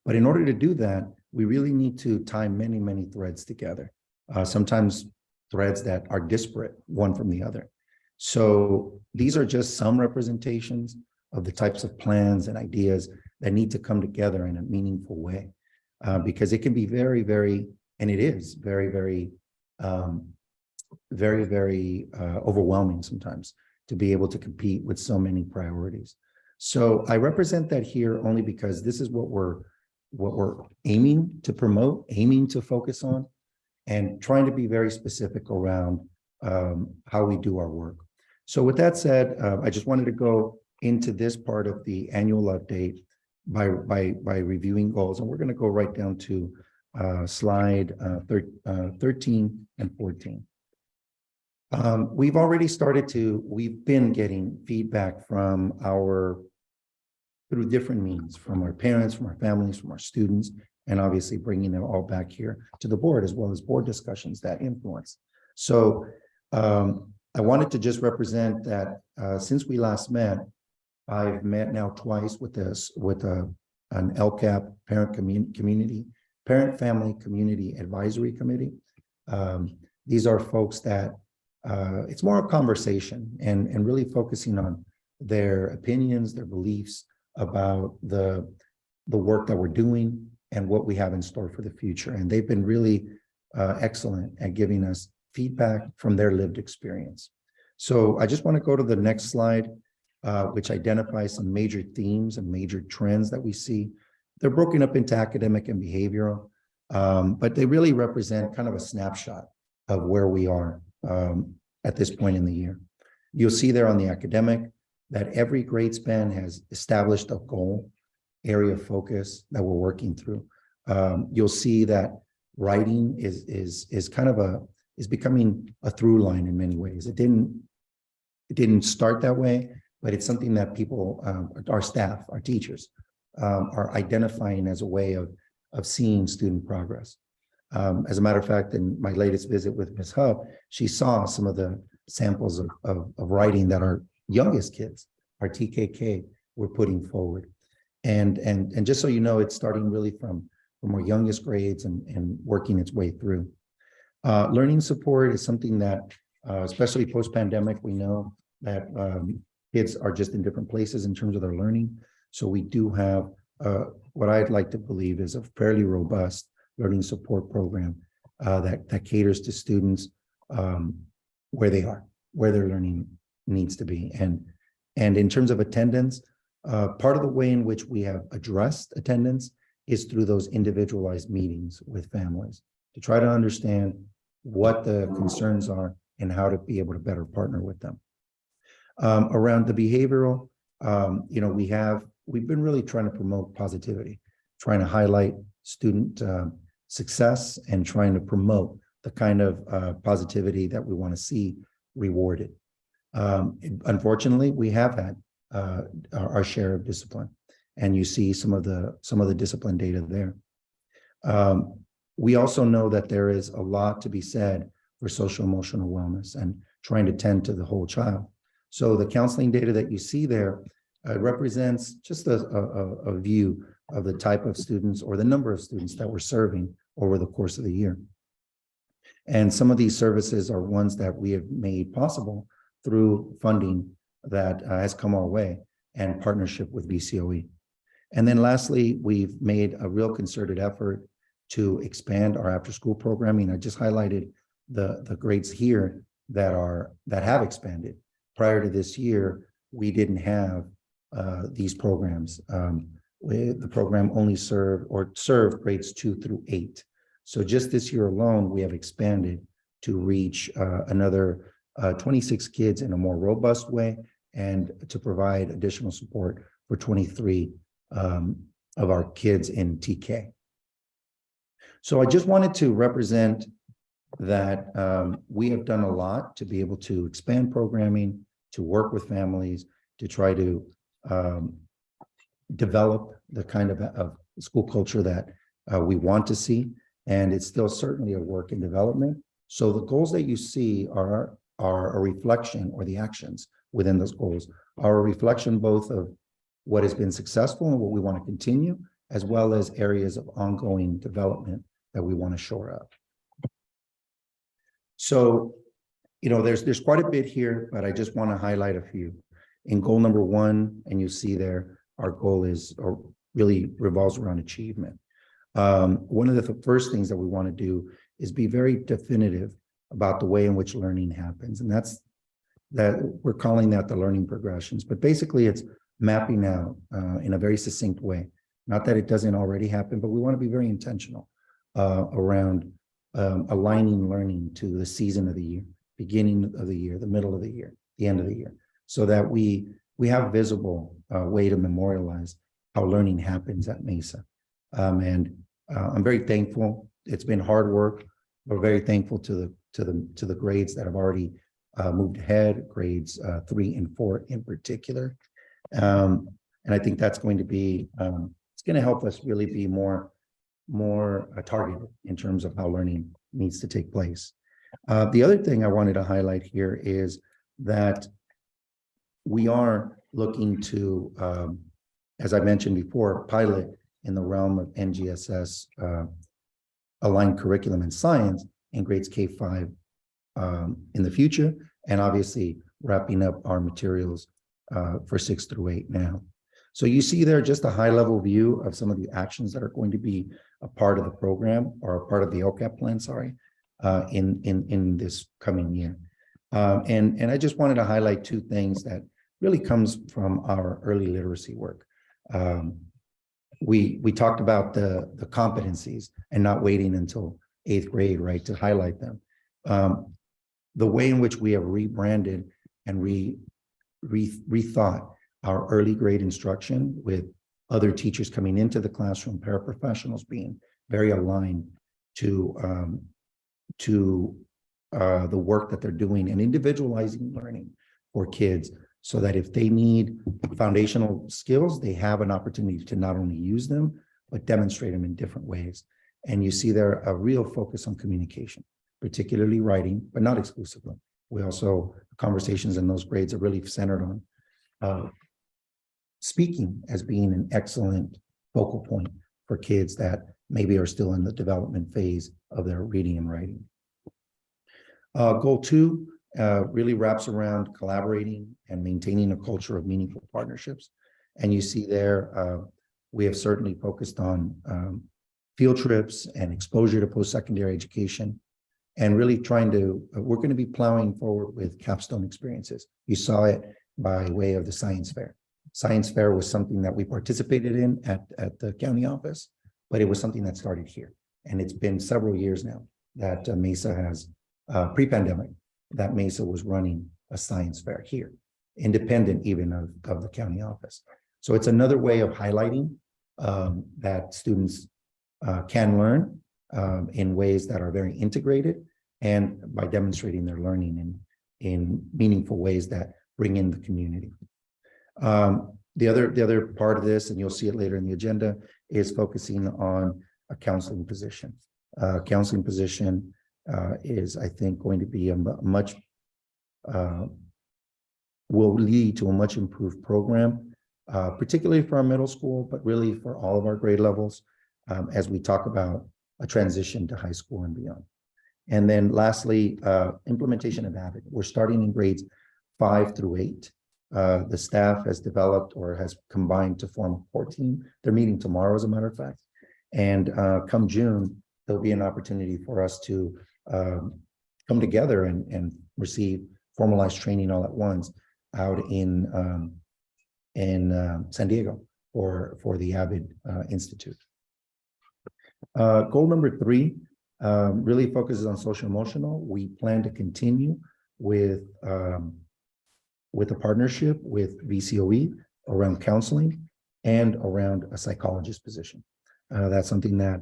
But in order to do that, we really need to tie many, many threads together, sometimes threads that are disparate one from the other. So these are just some representations of the types of plans and ideas that need to come together in a meaningful way, because it can be very, very, and it is very, very, very overwhelming sometimes to be able to compete with so many priorities. So I represent that here only because this is what we're aiming to promote, aiming to focus on, and trying to be very specific around how we do our work. So with that said, I just wanted to go into this part of the annual update by reviewing goals, and we're going to go right down to slide 13 and 14. We've already we've been getting feedback from through different means, from our parents, from our families, from our students, and obviously bringing them all back here to the board, as well as board discussions that influence. So I wanted to just represent that since we last met, I've met now twice with an LCAP Parent Family Community Advisory Committee. These are folks that it's more a conversation and really focusing on their opinions, their beliefs about the work that we're doing and what we have in store for the future. And they've been really excellent at giving us feedback from their lived experience. So I just want to go to the next slide, which identifies some major themes and major trends that we see. They're broken up into academic and behavioral, but they really represent kind of a snapshot of where we are at this point in the year. You'll see there on the academic that every grade span has established a goal, area of focus that we're working through. You'll see that writing is kind of is becoming a through line in many ways. It didn't start that way, but it's something that people, our staff, our teachers, are identifying as a way of seeing student progress. As a matter of fact, in my latest visit with Ms. Hub, she saw some of the samples of writing that our youngest kids, our TKK, were putting forward. And just so you know, it's starting really from our youngest grades and working its way through. Learning support is something that, especially post-pandemic, we know that kids are just in different places in terms of their learning. So we do have what I'd like to believe is a fairly robust learning support program that caters to students where they are, where their learning needs to be. And in terms of attendance, part of the way in which we have addressed attendance is through those individualized meetings with families to try to understand what the concerns are and how to be able to better partner with them. Around the behavioral, we've been really trying to promote positivity, trying to highlight student success and trying to promote the kind of positivity that we want to see rewarded. Unfortunately, we have had our share of discipline, and you see some of the discipline data there. We also know that there is a lot to be said for social emotional wellness and trying to tend to the whole child. So the counseling data that you see there represents just a view of the type of students or the number of students that we're serving over the course of the year. And some of these services are ones that we have made possible through funding that has come our way and partnership with BCOE. And then lastly, we've made a real concerted effort to expand our after-school programming. I just highlighted the grades here that have expanded. Prior to this year, we didn't have these programs. The program only served grades 2 through 8. So just this year alone, we have expanded to reach another 26 kids in a more robust way and to provide additional support for 23 of our kids in TK. So I just wanted to represent that we have done a lot to be able to expand programming, to work with families, to try to develop the kind of school culture that we want to see. And it's still certainly a work in development. So the goals that you see are a reflection, or the actions within those goals are a reflection both of what has been successful and what we want to continue, as well as areas of ongoing development that we want to shore up. So, you know, there's quite a bit here, but I just want to highlight a few. In goal number 1, and you see there, our goal is, or really revolves around achievement. One of the first things that we want to do is be very definitive about the way in which learning happens. And that we're calling that the learning progressions, but basically it's mapping out in a very succinct way. Not that it doesn't already happen, but we want to be very intentional around aligning learning to the season of the year, beginning of the year, the middle of the year, the end of the year, so that we have visible way to memorialize how learning happens at Mesa. I'm very thankful. It's been hard work. We're very thankful to the grades that have already moved ahead, grades 3 and 4 in particular. And I think that's going to be, it's going to help us really be more targeted in terms of how learning needs to take place. The other thing I wanted to highlight here is that we are looking to, as I mentioned before, pilot in the realm of NGSS aligned curriculum in science in grades K-5 in the future, and obviously wrapping up our materials for 6 through 8 now. So you see there just a high-level view of some of the actions that are going to be a part of the program, or a part of the LCAP plan, sorry, in this coming year. And I just wanted to highlight 2 things that really comes from our early literacy work. We talked about the competencies and not waiting until 8th grade, right, to highlight them. The way in which we have rebranded and rethought our early grade instruction, with other teachers coming into the classroom, paraprofessionals being very aligned to the work that they're doing, and individualizing learning for kids, so that if they need foundational skills, they have an opportunity to not only use them, but demonstrate them in different ways. And you see there a real focus on communication, particularly writing, but not exclusively. We also, conversations in those grades are really centered on speaking as being an excellent focal point for kids that maybe are still in the development phase of their reading and writing. Goal 2 really wraps around collaborating and maintaining a culture of meaningful partnerships. And you see there, we have certainly focused on field trips and exposure to post-secondary education, and really trying to, we're going to be plowing forward with capstone experiences. You saw it by way of the science fair. Science fair was something that we participated in at the county office, but it was something that started here. And it's been several years now that Mesa has, pre-pandemic, that Mesa was running a science fair here, independent even of the county office. So it's another way of highlighting that students can learn in ways that are very integrated, and by demonstrating their learning in meaningful ways that bring in the community. The other part of this, and you'll see it later in the agenda, is focusing on a counseling position. Counseling position is, I think, going to be will lead to a much improved program, particularly for our middle school, but really for all of our grade levels, as we talk about a transition to high school and beyond. And then lastly, implementation of Avid. We're starting in grades 5 through 8 The staff has developed or has combined to form a core team. They're meeting tomorrow, as a matter of fact. And come June, there'll be an opportunity for us to come together and receive formalized training all at once out in San Diego for the Avid Institute. Goal number 3 really focuses on social emotional. We plan to continue with a partnership with VCOE around counseling and around a psychologist position. That's something that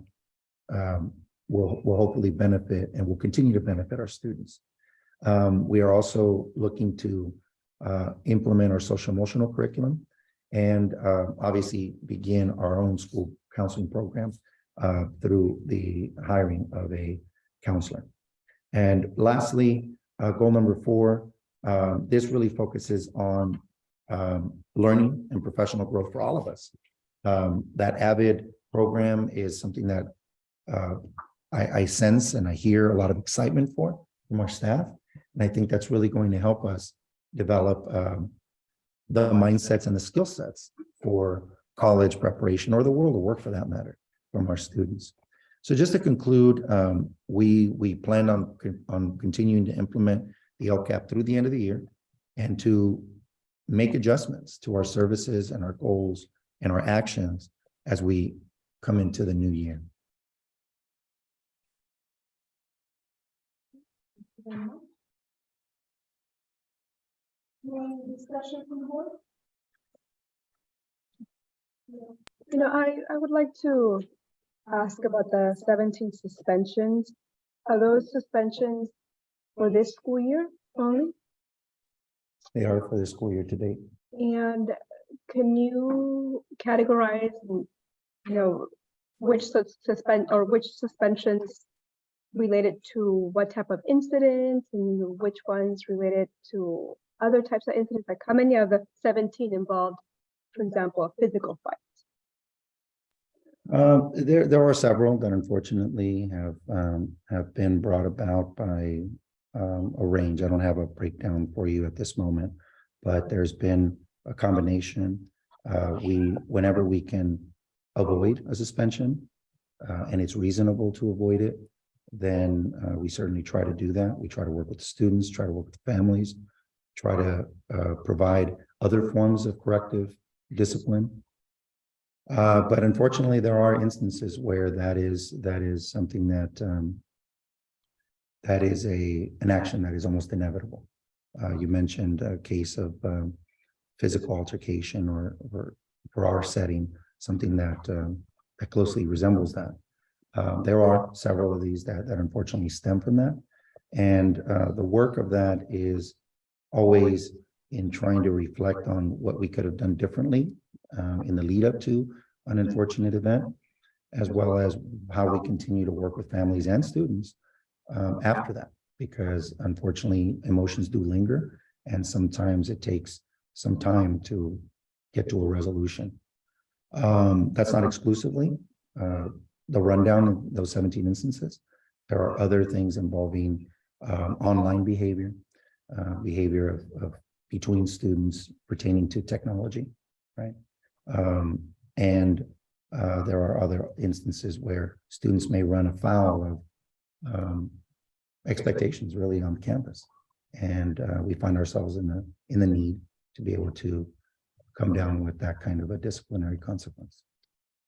will hopefully benefit and will continue to benefit our students. We are also looking to implement our social emotional curriculum and obviously begin our own school counseling program through the hiring of a counselor. And lastly, goal number 4, this really focuses on learning and professional growth for all of us. That Avid program is something that I sense and I hear a lot of excitement for from our staff. And I think that's really going to help us develop the mindsets and the skill sets for college preparation or the world of work for that matter from our students. So just to conclude, we plan on continuing to implement the LCAP through the end of the year and to make adjustments to our services and our goals and our actions as we come into the new year. Any discussion from the board? I would like to ask about the 17 suspensions. Are those suspensions for this school year only? They are for the school year to date. And can you categorize, which suspensions related to what type of incidents and which ones related to other types of incidents? Like how many of the 17 involved, for example, a physical fight? There are several that unfortunately have been brought about by a range. I don't have a breakdown for you at this moment, but there's been a combination. Whenever we can avoid a suspension and it's reasonable to avoid it, then we certainly try to do that. We try to work with the students, try to work with the families, try to provide other forms of corrective discipline. But unfortunately, there are instances where that is something that is an action that is almost inevitable. You mentioned a case of physical altercation or for our setting, something that closely resembles that. There are several of these that unfortunately stem from that. And the work of that is always in trying to reflect on what we could have done differently in the lead up to an unfortunate event, as well as how we continue to work with families and students after that, because unfortunately emotions do linger and sometimes it takes some time to get to a resolution. That's not exclusively the rundown of those 17 instances. There are other things involving online behavior, behavior of between students pertaining to technology, right? And there are other instances where students may run afoul of expectations really on campus. And we find ourselves in the need to be able to come down with that kind of a disciplinary consequence.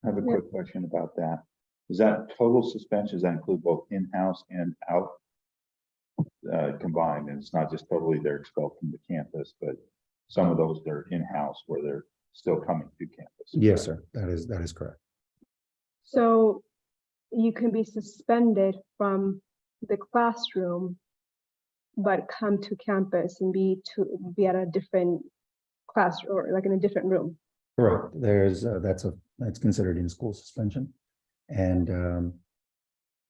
I have a quick question about that. Is that total suspension? Does that include both in-house and out combined? And it's not just totally they're expelled from the campus, but some of those they're in-house where they're still coming to campus. Yes, sir. That is correct. So you can be suspended from the classroom, but come to campus and be at a different class or like in a different room. Correct. That's considered in-school suspension. And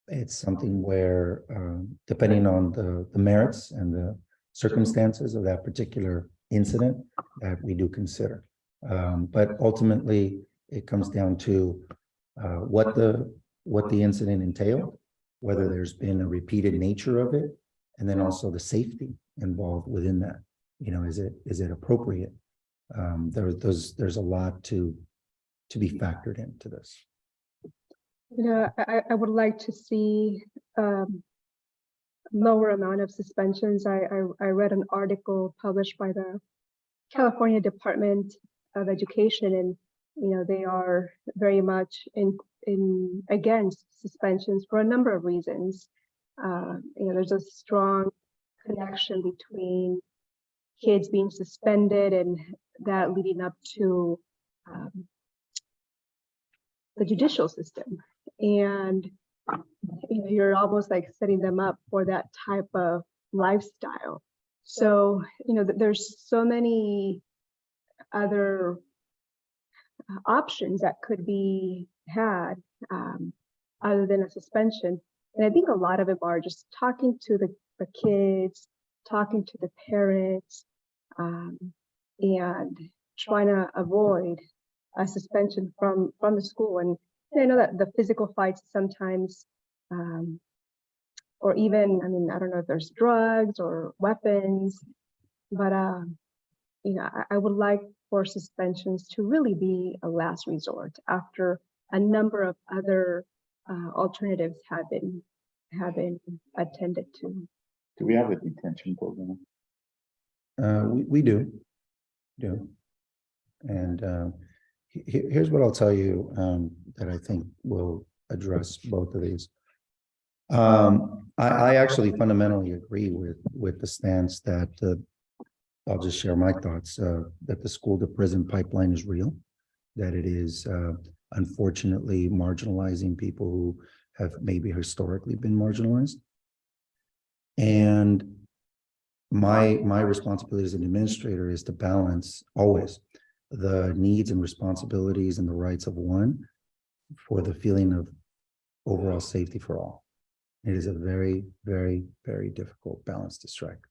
it's something where, depending on the merits and the circumstances of that particular incident, that we do consider. But ultimately, it comes down to what the incident entailed, whether there's been a repeated nature of it, and then also the safety involved within that. Is it appropriate There's a lot to be factored into this. I would like to see lower amount of suspensions. I read an article published by the California Department of Education, and they are very much in against suspensions for a number of reasons. There's a strong connection between kids being suspended and that leading up to the judicial system. And you're almost like setting them up for that type of lifestyle. So, there's so many other options that could be had other than a suspension. And I think a lot of them are just talking to the kids, talking to the parents, and trying to avoid a suspension from the school. And I know that the physical fights sometimes, or even, I don't know if there's drugs or weapons, but I would like for suspensions to really be a last resort after a number of other alternatives have been attended to. Do we have a detention program? We do. And here's what I'll tell you that I think will address both of these. I actually fundamentally agree with the stance that I'll just share my thoughts, that the school to prison pipeline is real, that it is unfortunately marginalizing people who have maybe historically been marginalized. And my responsibility as an administrator is to balance always the needs and responsibilities and the rights of one for the feeling of overall safety for all. It is a very, very, very difficult balance to strike,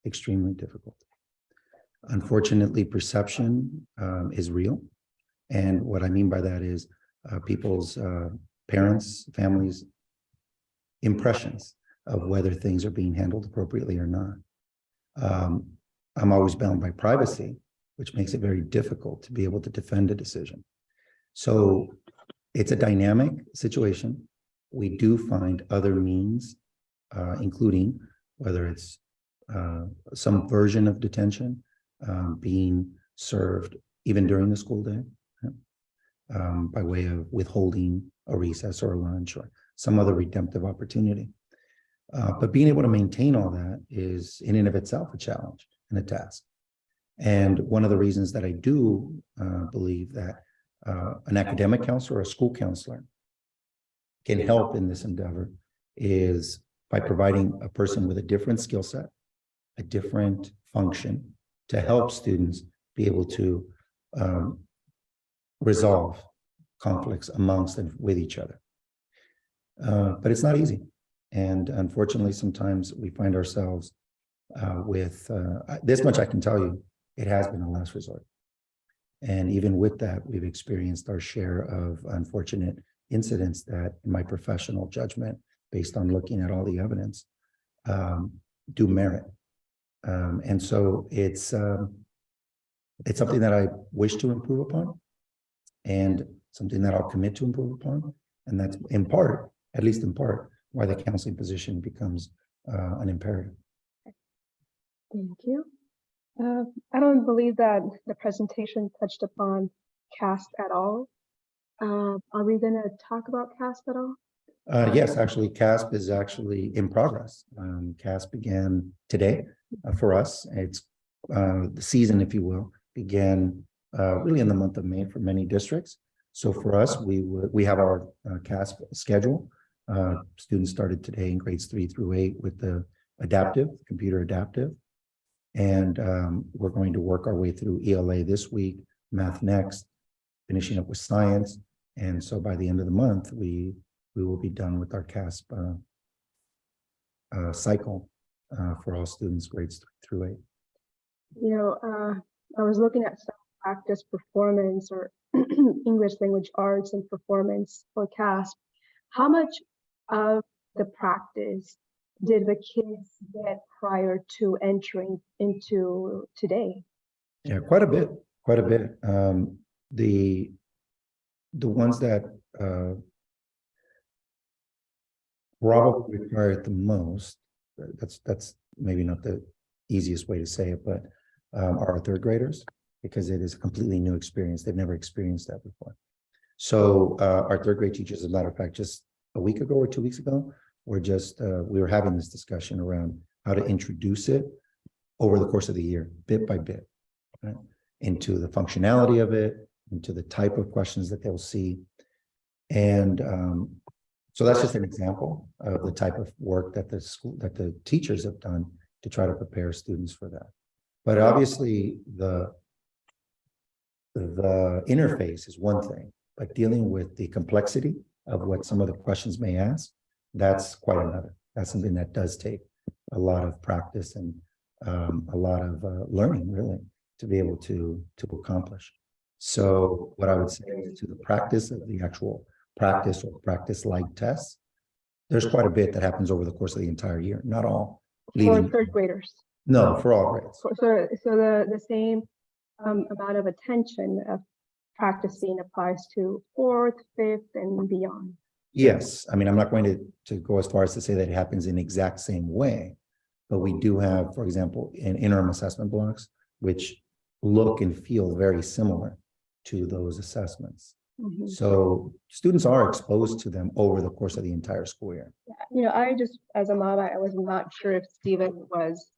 extremely difficult. Unfortunately, perception is real. And what I mean by that is people's parents, families' impressions of whether things are being handled appropriately or not. I'm always bound by privacy, which makes it very difficult to be able to defend a decision. So it's a dynamic situation. We do find other means, including whether it's some version of detention being served even during the school day, by way of withholding a recess or a lunch or some other redemptive opportunity. But being able to maintain all that is in and of itself a challenge and a task. And one of the reasons that I do believe that an academic counselor or a school counselor can help in this endeavor is by providing a person with a different skill set, a different function to help students be able to resolve conflicts amongst and with each other. But it's not easy. And unfortunately, sometimes we find ourselves with this much I can tell you, it has been a last resort. And even with that, we've experienced our share of unfortunate incidents that, in my professional judgment, based on looking at all the evidence, do merit. And so it's something that I wish to improve upon and something that I'll commit to improve upon. And that's in part, at least in part, why the counseling position becomes an imperative. Thank you. I don't believe that the presentation touched upon CASP at all. Are we going to talk about CASP at all? Yes, actually, CASP is actually in progress. CASP began today for us. It's the season, if you will, began really in the month of May for many districts. So for us, we have our CASP schedule. Students started today in grades 3 through 8 with the adaptive, computer adaptive. And we're going to work our way through ELA this week, math next, finishing up with science. And so by the end of the month, we will be done with our CASP cycle for all students grades 3 through 8. I was looking at some practice performance or English language arts and performance for CASP. How much of the practice did the kids get prior to entering into today? Yeah, quite a bit. Quite a bit. The ones that probably require it the most, that's maybe not the easiest way to say it, but are our third graders, because it is a completely new experience. They've never experienced that before. So our third grade teachers, as a matter of fact, just a week ago or 2 weeks ago, we were having this discussion around how to introduce it over the course of the year, bit by bit, right? Into the functionality of it, into the type of questions that they'll see. And so that's just an example of the type of work that the teachers have done to try to prepare students for that. But obviously the interface is one thing, but dealing with the complexity of what some of the questions may ask, that's quite another. That's something that does take a lot of practice and a lot of learning, really, to be able to accomplish. So what I would say is, to the practice of the actual practice or practice-like tests, there's quite a bit that happens over the course of the entire year. Not all. For third graders. No, for all grades. So the same amount of attention of practicing applies to fourth, fifth, and beyond. Yes, I mean, I'm not going to go as far as to say that it happens in the exact same way, but we do have, for example, interim assessment blocks, which look and feel very similar to those assessments. Mhm. So students are exposed to them over the course of the entire school year. You know, I just, as a mom, I was not sure if Stephen was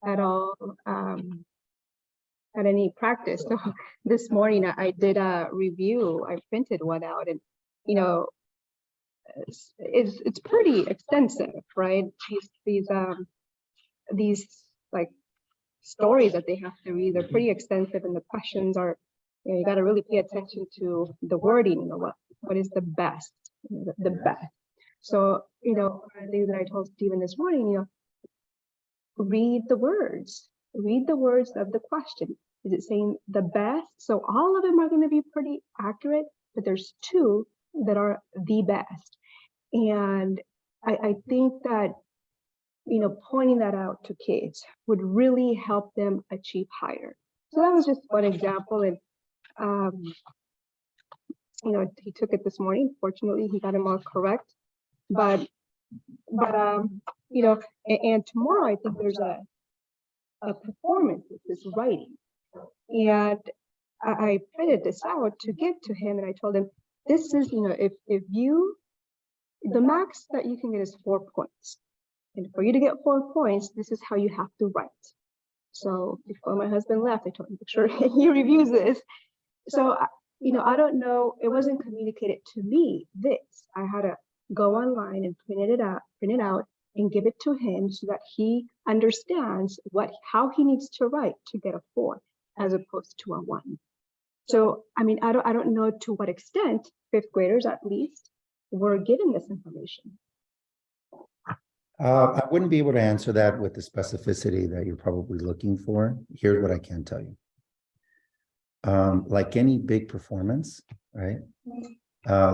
at all had any practice. So this morning I did a review. I printed one out, and you know, it's pretty extensive, right? These like stories that they have to read, they're pretty extensive, and the questions are, you know, you got to really pay attention to the wording. You know, what is the best, you know, the best. So, you know, one of the things that I told Stephen this morning, you know, read the words of the question. Is it saying the best? So all of them are going to be pretty accurate, but there's two that are the best. And I think that, you know, pointing that out to kids would really help them achieve higher. So that was just one example. And, you know, he took it this morning. Fortunately, he got them all correct. But you know, and tomorrow I think there's a performance with this writing. And I printed this out to give to him, and I told him, this is, you know, if you, the max that you can get is 4 points. And for you to get 4 points, this is how you have to write. So before my husband left, I told him, make sure he reviews this. So, you know, I don't know, it wasn't communicated to me, this. I had to go online and print it out and give it to him so that he understands how he needs to write to get a 4 as opposed to a 1. So, I mean, I don't know to what extent fifth graders at least were given this information. I wouldn't be able to answer that with the specificity that you're probably looking for. Here's what I can tell you. Like any big performance, right?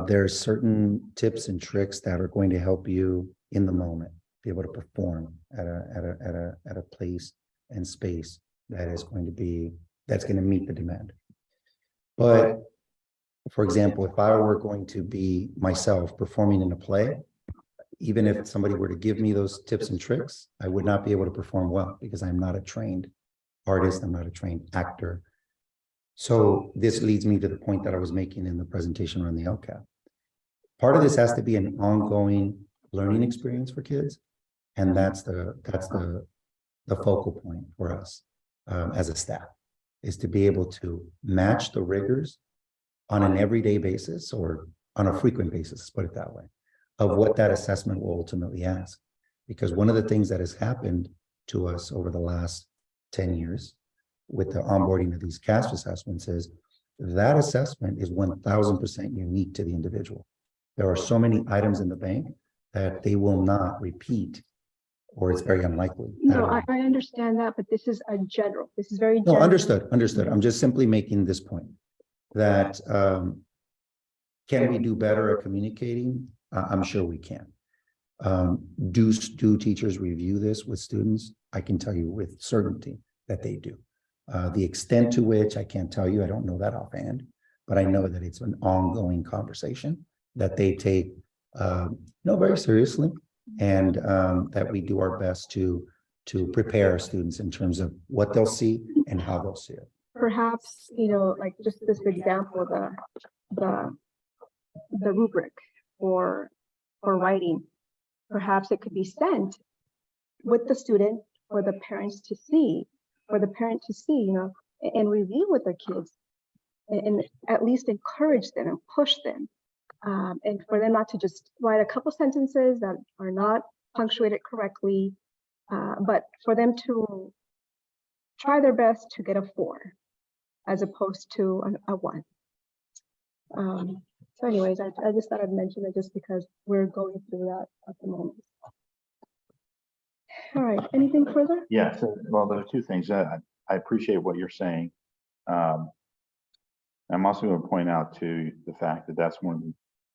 There's certain tips and tricks that are going to help you in the moment be able to perform at a place and space that's going to meet the demand. But for example, if I were going to be myself performing in a play, even if somebody were to give me those tips and tricks, I would not be able to perform well because I'm not a trained artist, I'm not a trained actor. So this leads me to the point that I was making in the presentation around the LCAP. Part of this has to be an ongoing learning experience for kids, and that's the focal point for us as a staff, is to be able to match the rigors on an everyday basis or on a frequent basis, let's put it that way, of what that assessment will ultimately ask. Because one of the things that has happened to us over the last 10 years with the onboarding of these CASP assessments is that assessment is 1000% unique to the individual. There are so many items in the bank that they will not repeat, or it's very unlikely. No, I understand that, but this is a general, this is very No, general. understood. I'm just simply making this point that can we do better at communicating? I'm sure we can. Do teachers review this with students? I can tell you with certainty that they do. The extent to which, I can't tell you, I don't know that offhand, but I know that it's an ongoing conversation that they take, very seriously. And that we do our best to prepare our students in terms of what they'll see and how they'll see it. Perhaps, like just this example, the rubric for writing, perhaps it could be sent with the student for the parents to see, and review with their kids, and at least encourage them and push them. And for them not to just write a couple sentences that are not punctuated correctly, but for them to try their best to get a 4 as opposed to a 1. So anyways, I just thought I'd mention it just because we're going through that at the moment. All right, anything further? Yeah, so, well, there are two things. I appreciate what you're saying. I'm also going to point out to the fact that that's one of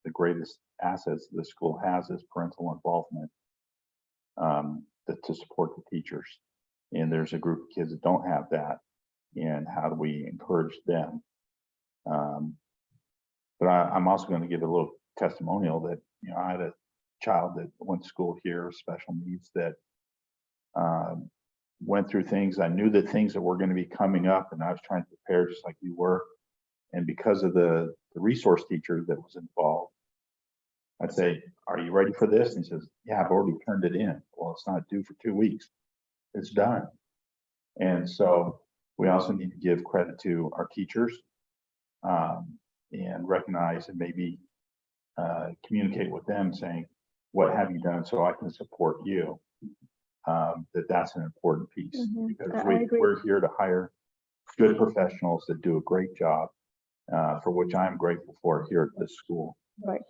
the greatest assets the school has is parental involvement to support the teachers. And there's a group of kids that don't have that. And how do we encourage them? But I'm also going to give a little testimonial that, I had a child that went to school here, special needs, that went through things. I knew that things that were going to be coming up, and I was trying to prepare just like you were. And because of the resource teacher that was involved, I'd say, "Are you ready for this?" And he says, "Yeah, I've already turned it in." Well, it's not due for 2 weeks. It's done. And so we also need to give credit to our teachers and recognize and maybe communicate with them saying, "What have you done so I can support you?" That's an important piece because I agree. we're here to hire good professionals that do a great job, for which I'm grateful for here at this school. Right.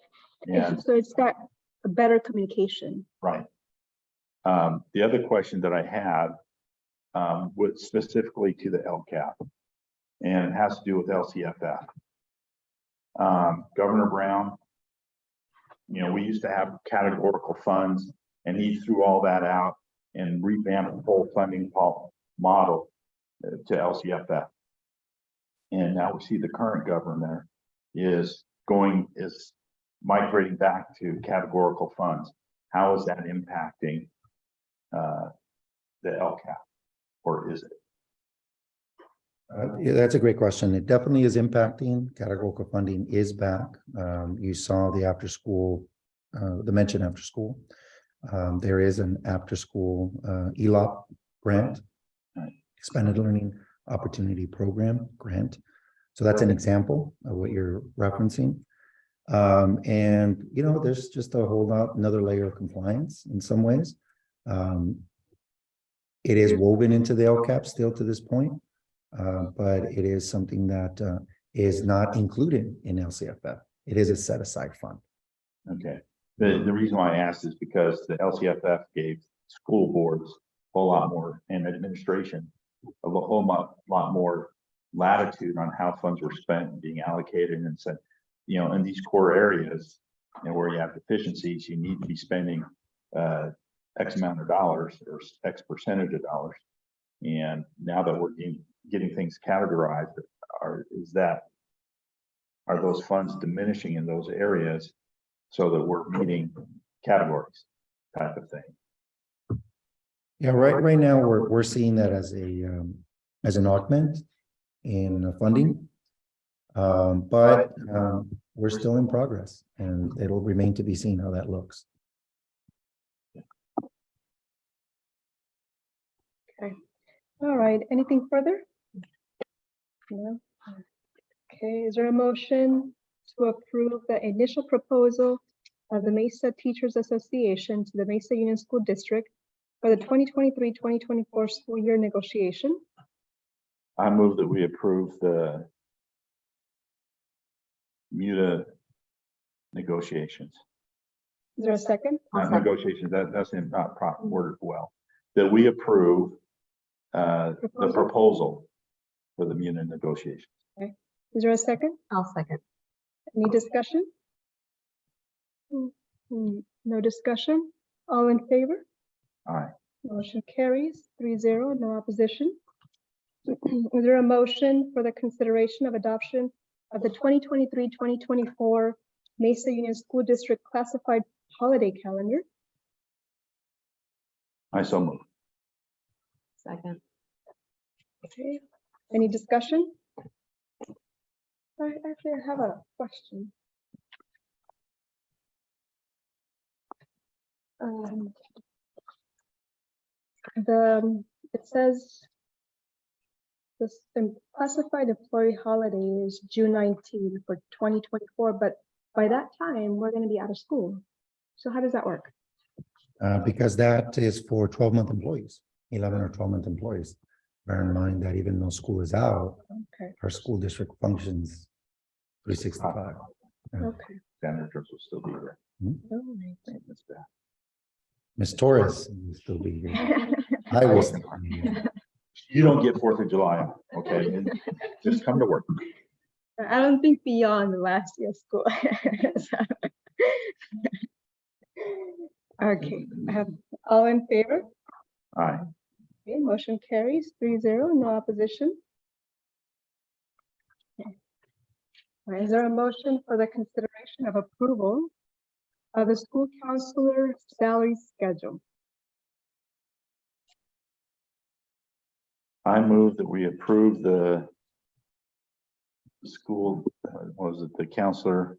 And So it's got a better communication. right. The other question that I had was specifically to the LCAP, and it has to do with LCFF. Governor Brown, we used to have categorical funds, and he threw all that out and revamped the whole funding model to LCFF. And now we see the current governor is migrating back to categorical funds. How is that impacting the LCAP, or is it? Yeah, that's a great question. It definitely is impacting. Categorical funding is back. You saw the after school, the mention after school. There is an after school ELOP grant, Expanded Learning Opportunity Program grant. So that's an example of what you're referencing. And, there's just a whole lot, another layer of compliance in some ways. It is woven into the LCAP still to this point, but it is something that is not included in LCFF. It is a set aside fund. Okay. The reason why I asked is because the LCFF gave school boards a whole lot more, and administration a whole lot more latitude on how funds were spent and being allocated, and said, in these core areas where you have deficiencies, you need to be spending X amount of dollars or X percentage of dollars. And now that we're getting things categorized, are those funds diminishing in those areas so that we're meeting categories type of thing? Yeah, right now we're seeing that as an augment in funding. But we're still in progress, and it'll remain to be seen how that looks. Okay. All right, anything further? No. Okay, is there a motion to approve the initial proposal of the Mesa Teachers Association to the Mesa Union School District for the 2023-2024 school year negotiation? I move that we approve the MUTA negotiations. Is there a second? Negotiations, that's not proper worded well. That we approve the proposal for the MUTA negotiations. Is there a second? I'll second. Any discussion? No discussion? All in favor? All right. Motion carries 3-0, no opposition. Is there a motion for the consideration of adoption of the 2023-2024 Mesa Union School District classified holiday calendar? I so move. Second. Okay, any discussion? Actually, I have a question. It says this classified employee holiday is June 19 for 2024, but by that time, we're gonna be out of school. So how does that work? Because that is for 12-month employees, 11 or 12-month employees. Bear in mind that even though school is out, Okay, our school district functions 365. okay. Janitors will still be there. All right. That's bad. Ms. Torres will still be here. I will still be here. You don't get 4th of July, off, okay? And just come to work. I don't think beyond last year's school. Okay, all in favor? Aye. Okay, motion carries 3-0, no opposition. Okay. All right, is there a motion for the consideration of approval of the school counselor salary schedule? I move that we approve the school, what was it, the counselor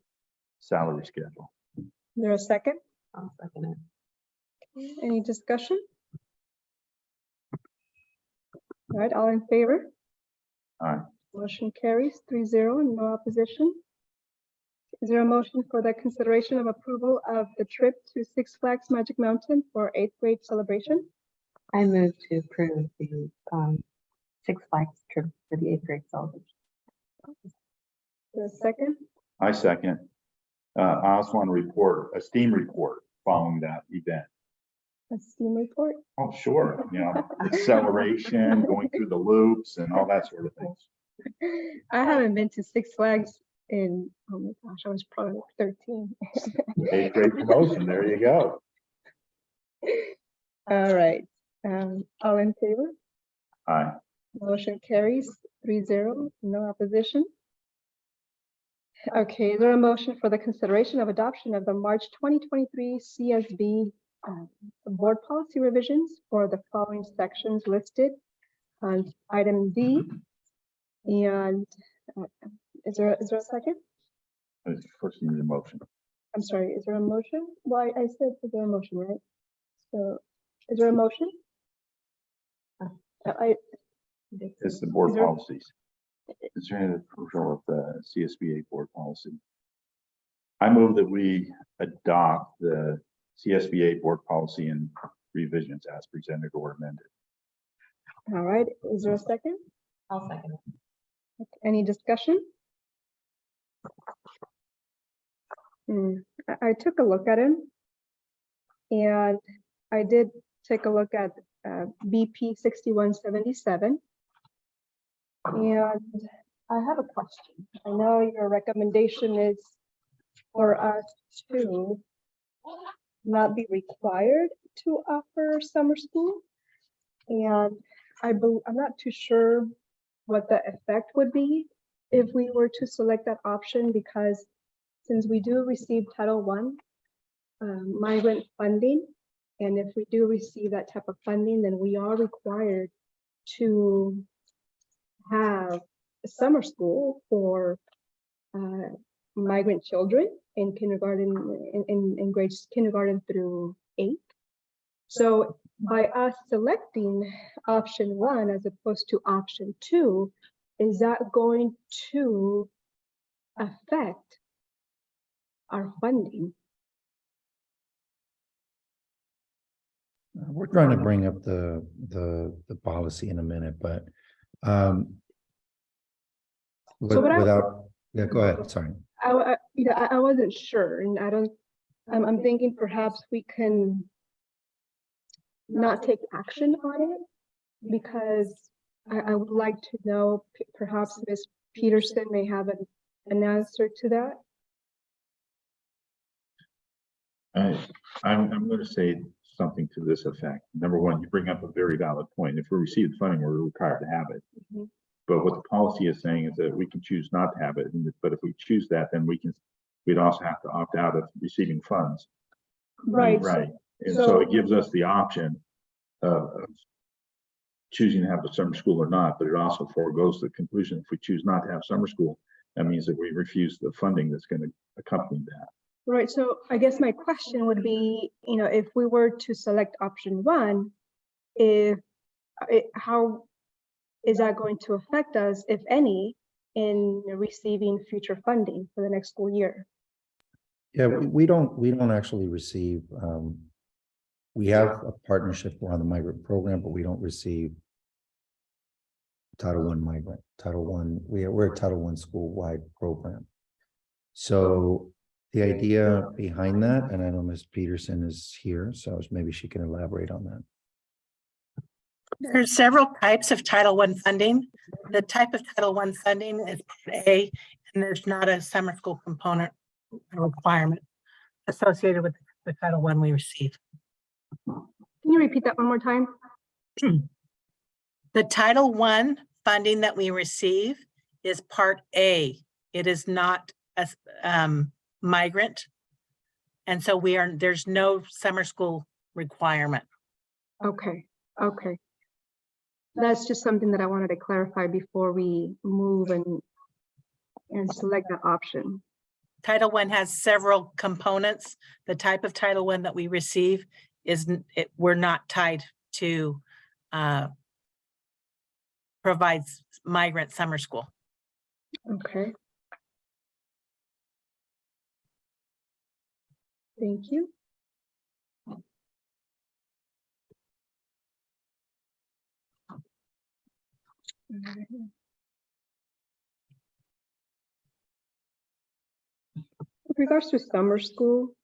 salary schedule. Is there a second? I'll second it. Any discussion? All right, all in favor? Aye. Motion carries 3-0, no opposition. Is there a motion for the consideration of approval of the trip to Six Flags Magic Mountain for 8th grade celebration? I move to approve the Six Flags trip for the 8th grade celebration. The second, I second. I also want to report, a STEAM report following that event. a STEAM report. Oh, sure, you know, acceleration, going through the loops and all that sort of things. I haven't been to Six Flags in, oh my gosh, I was probably 13. 8th grade promotion, there you go. All right, all in favor? Aye. Motion carries 3-0, no opposition. Okay, is there a motion for the consideration of adoption of the March 2023 CSB board policy revisions for the following sections listed on item D? And is there a second? First, you need a motion. I'm sorry, is there a motion? Well, I said, is there a motion, right? So, is there a motion? It's the board Is there- policies. Is there any approval of the CSBA board policy? I move that we adopt the CSBA board policy and revisions as presented or amended. All right, is there a second? I'll second it. Any discussion? I took a look at him. And I did take a look at BP 6177. And I have a question. I know your recommendation is for us to not be required to offer summer school. And I'm not too sure what the effect would be if we were to select that option, because since we do receive Title I migrant funding, and if we do receive that type of funding, then we are required to have a summer school for migrant children in kindergarten, in grades kindergarten through 8th. So by us selecting option 1 as opposed to option 2, is that going to affect our funding? We're trying to bring up the policy in a minute, but without, yeah, go ahead, sorry. I wasn't sure, and I'm thinking perhaps we can not take action on it, because I would like to know, perhaps Ms. Peterson may have an answer to that. I'm going to say something to this effect. Number one, you bring up a very valid point. If we receive funding, we're required to have it. Mhm. But what the policy is saying is that we can choose not to have it, but if we choose that, then we'd also have to opt out of receiving funds. Right. Right, and so it gives us the option of choosing to have a summer school or not, but it also foregoes the conclusion, if we choose not to have summer school, that means that we refuse the funding that's going to accompany that. Right, so I guess my question would be, if we were to select option one, how is that going to affect us, if any, in receiving future funding for the next school year? Yeah, we don't actually receive, we have a partnership around the migrant program, but we don't receive Title I migrant, Title I, we're a Title I school-wide program. So the idea behind that, and I know Ms. Peterson is here, so maybe she can elaborate on that. There's several types of Title I funding. The type of Title I funding is Part A, and there's not a summer school component requirement associated with the Title I we receive. Can you repeat that one more time? The Title I funding that we receive is Part A. It is not a migrant. And so there's no summer school requirement. Okay. That's just something that I wanted to clarify before we move and select that option. Title I has several components. The type of Title I that we receive we're not tied to provides migrant summer school. Okay. Thank you. With regards to summer school,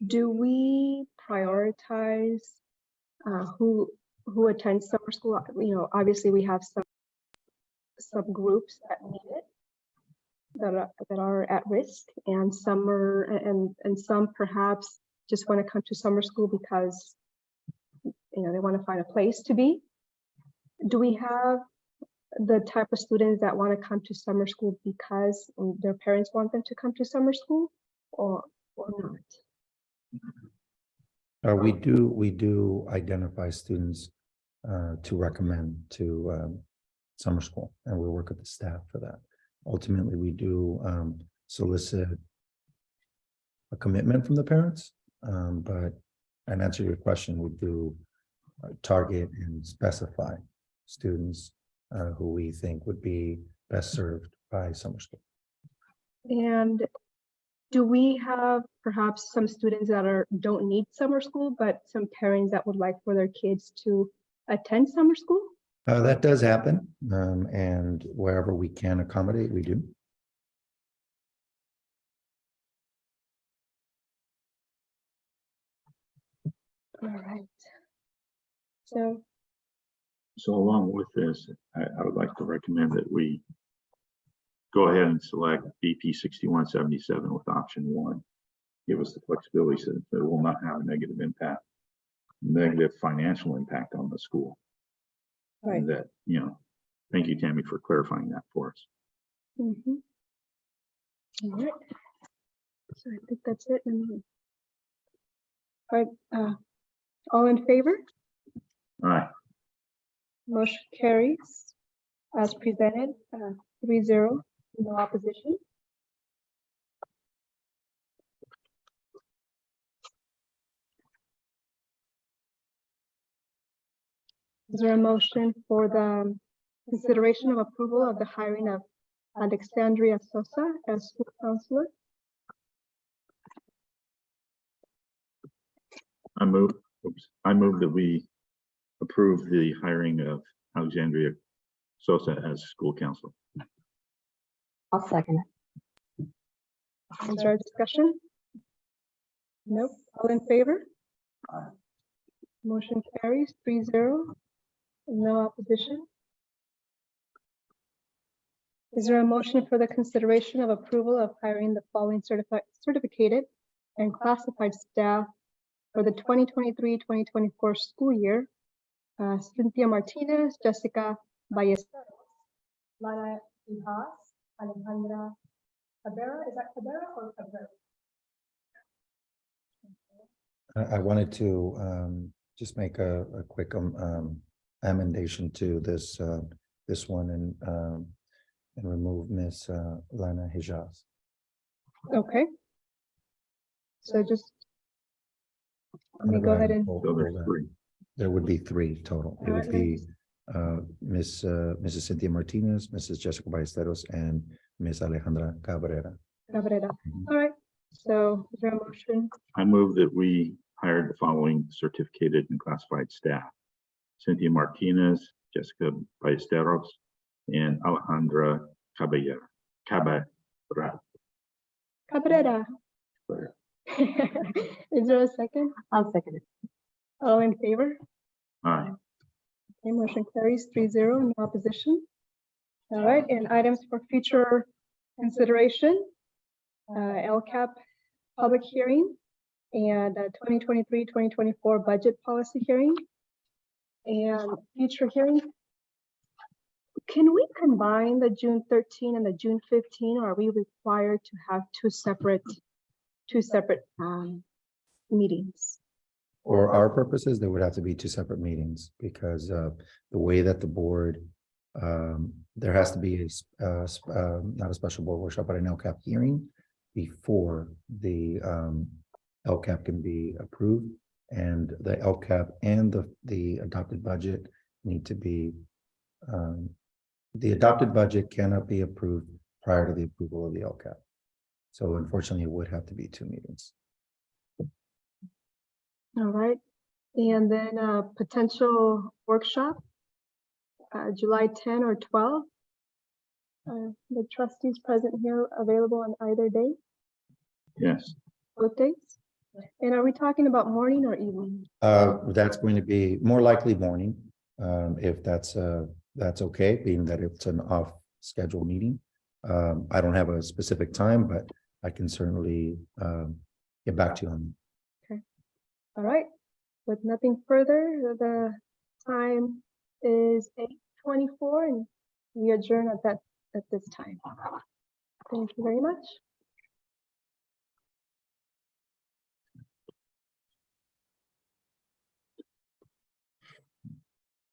do we prioritize who attends summer school? Obviously we have some subgroups that need it, that are at risk, and some and some perhaps just want to come to summer school because they want to find a place to be. Do we have the type of students that want to come to summer school because their parents want them to come to summer school, or not? We do identify students to recommend to summer school, and we work with the staff for that. Ultimately, we do solicit a commitment from the parents, but and answer your question, we do target and specify students who we think would be best served by summer school. And do we have perhaps some students that don't need summer school, but some parents that would like for their kids to attend summer school? That does happen, and wherever we can accommodate, we do. All right. So along with this, I would like to recommend that we go ahead and select BP 6177 with option 1. Give us the flexibility so that it will not have a negative financial impact on the school. right. And that, thank you, Tammy, for clarifying that for us. Mhm. All right. So I think that's it. All right. All in favor? All right. Motion carries as presented, 3-0, no opposition. Is there a motion for the consideration of approval of the hiring of Alexandria Sosa as school counselor? I move that we approve the hiring of Alexandria Sosa as school counselor. I'll second it. Is there a discussion? Nope. All in favor? Aye. Motion carries 3-0. No opposition. Is there a motion for the consideration of approval of hiring the following certificated and classified staff for the 2023-2024 school year. Cynthia Martinez, Jessica Ballesteros, Lana Hijas, Alejandra Cabrera, is that Cabrera or Cabrera? I wanted to just make a quick amendation to this this one and remove Miss Lana Hijas. Okay. So just. Let me go ahead and, So there's three. There would be three total. It would be Mrs. Cynthia Martinez, Mrs. Jessica Ballesteros, and Miss Alejandra Cabrera. Cabrera. All right, so is there a motion? I move that we hired the following certificated and classified staff: Cynthia Martinez, Jessica Ballesteros, and Alejandra Cabrera. Cabrera. Is there a second? I'll second it. All in favor? Aye. Okay, motion carries 3-0, no opposition. All right, and items for future consideration. LCAP public hearing and 2023-2024 budget policy hearing. And future hearing. Can we combine the June 13 and the June 15, or are we required to have two separate meetings? For our purposes, there would have to be two separate meetings because the way that the board, there has to be not a special board workshop, but an LCAP hearing before the LCAP can be approved. And the LCAP and the adopted budget need to be, the adopted budget cannot be approved prior to the approval of the LCAP. So unfortunately, it would have to be two meetings. All right, and then potential workshop, July 10 or 12. The trustees present here available on either day, Yes. both days? And are we talking about morning or evening? That's going to be more likely morning, if that's okay, being that it's an off-schedule meeting. I don't have a specific time, but I can certainly get back to you on. All right, with nothing further, the time is 8:24 and we adjourn at this time. Thank you very much.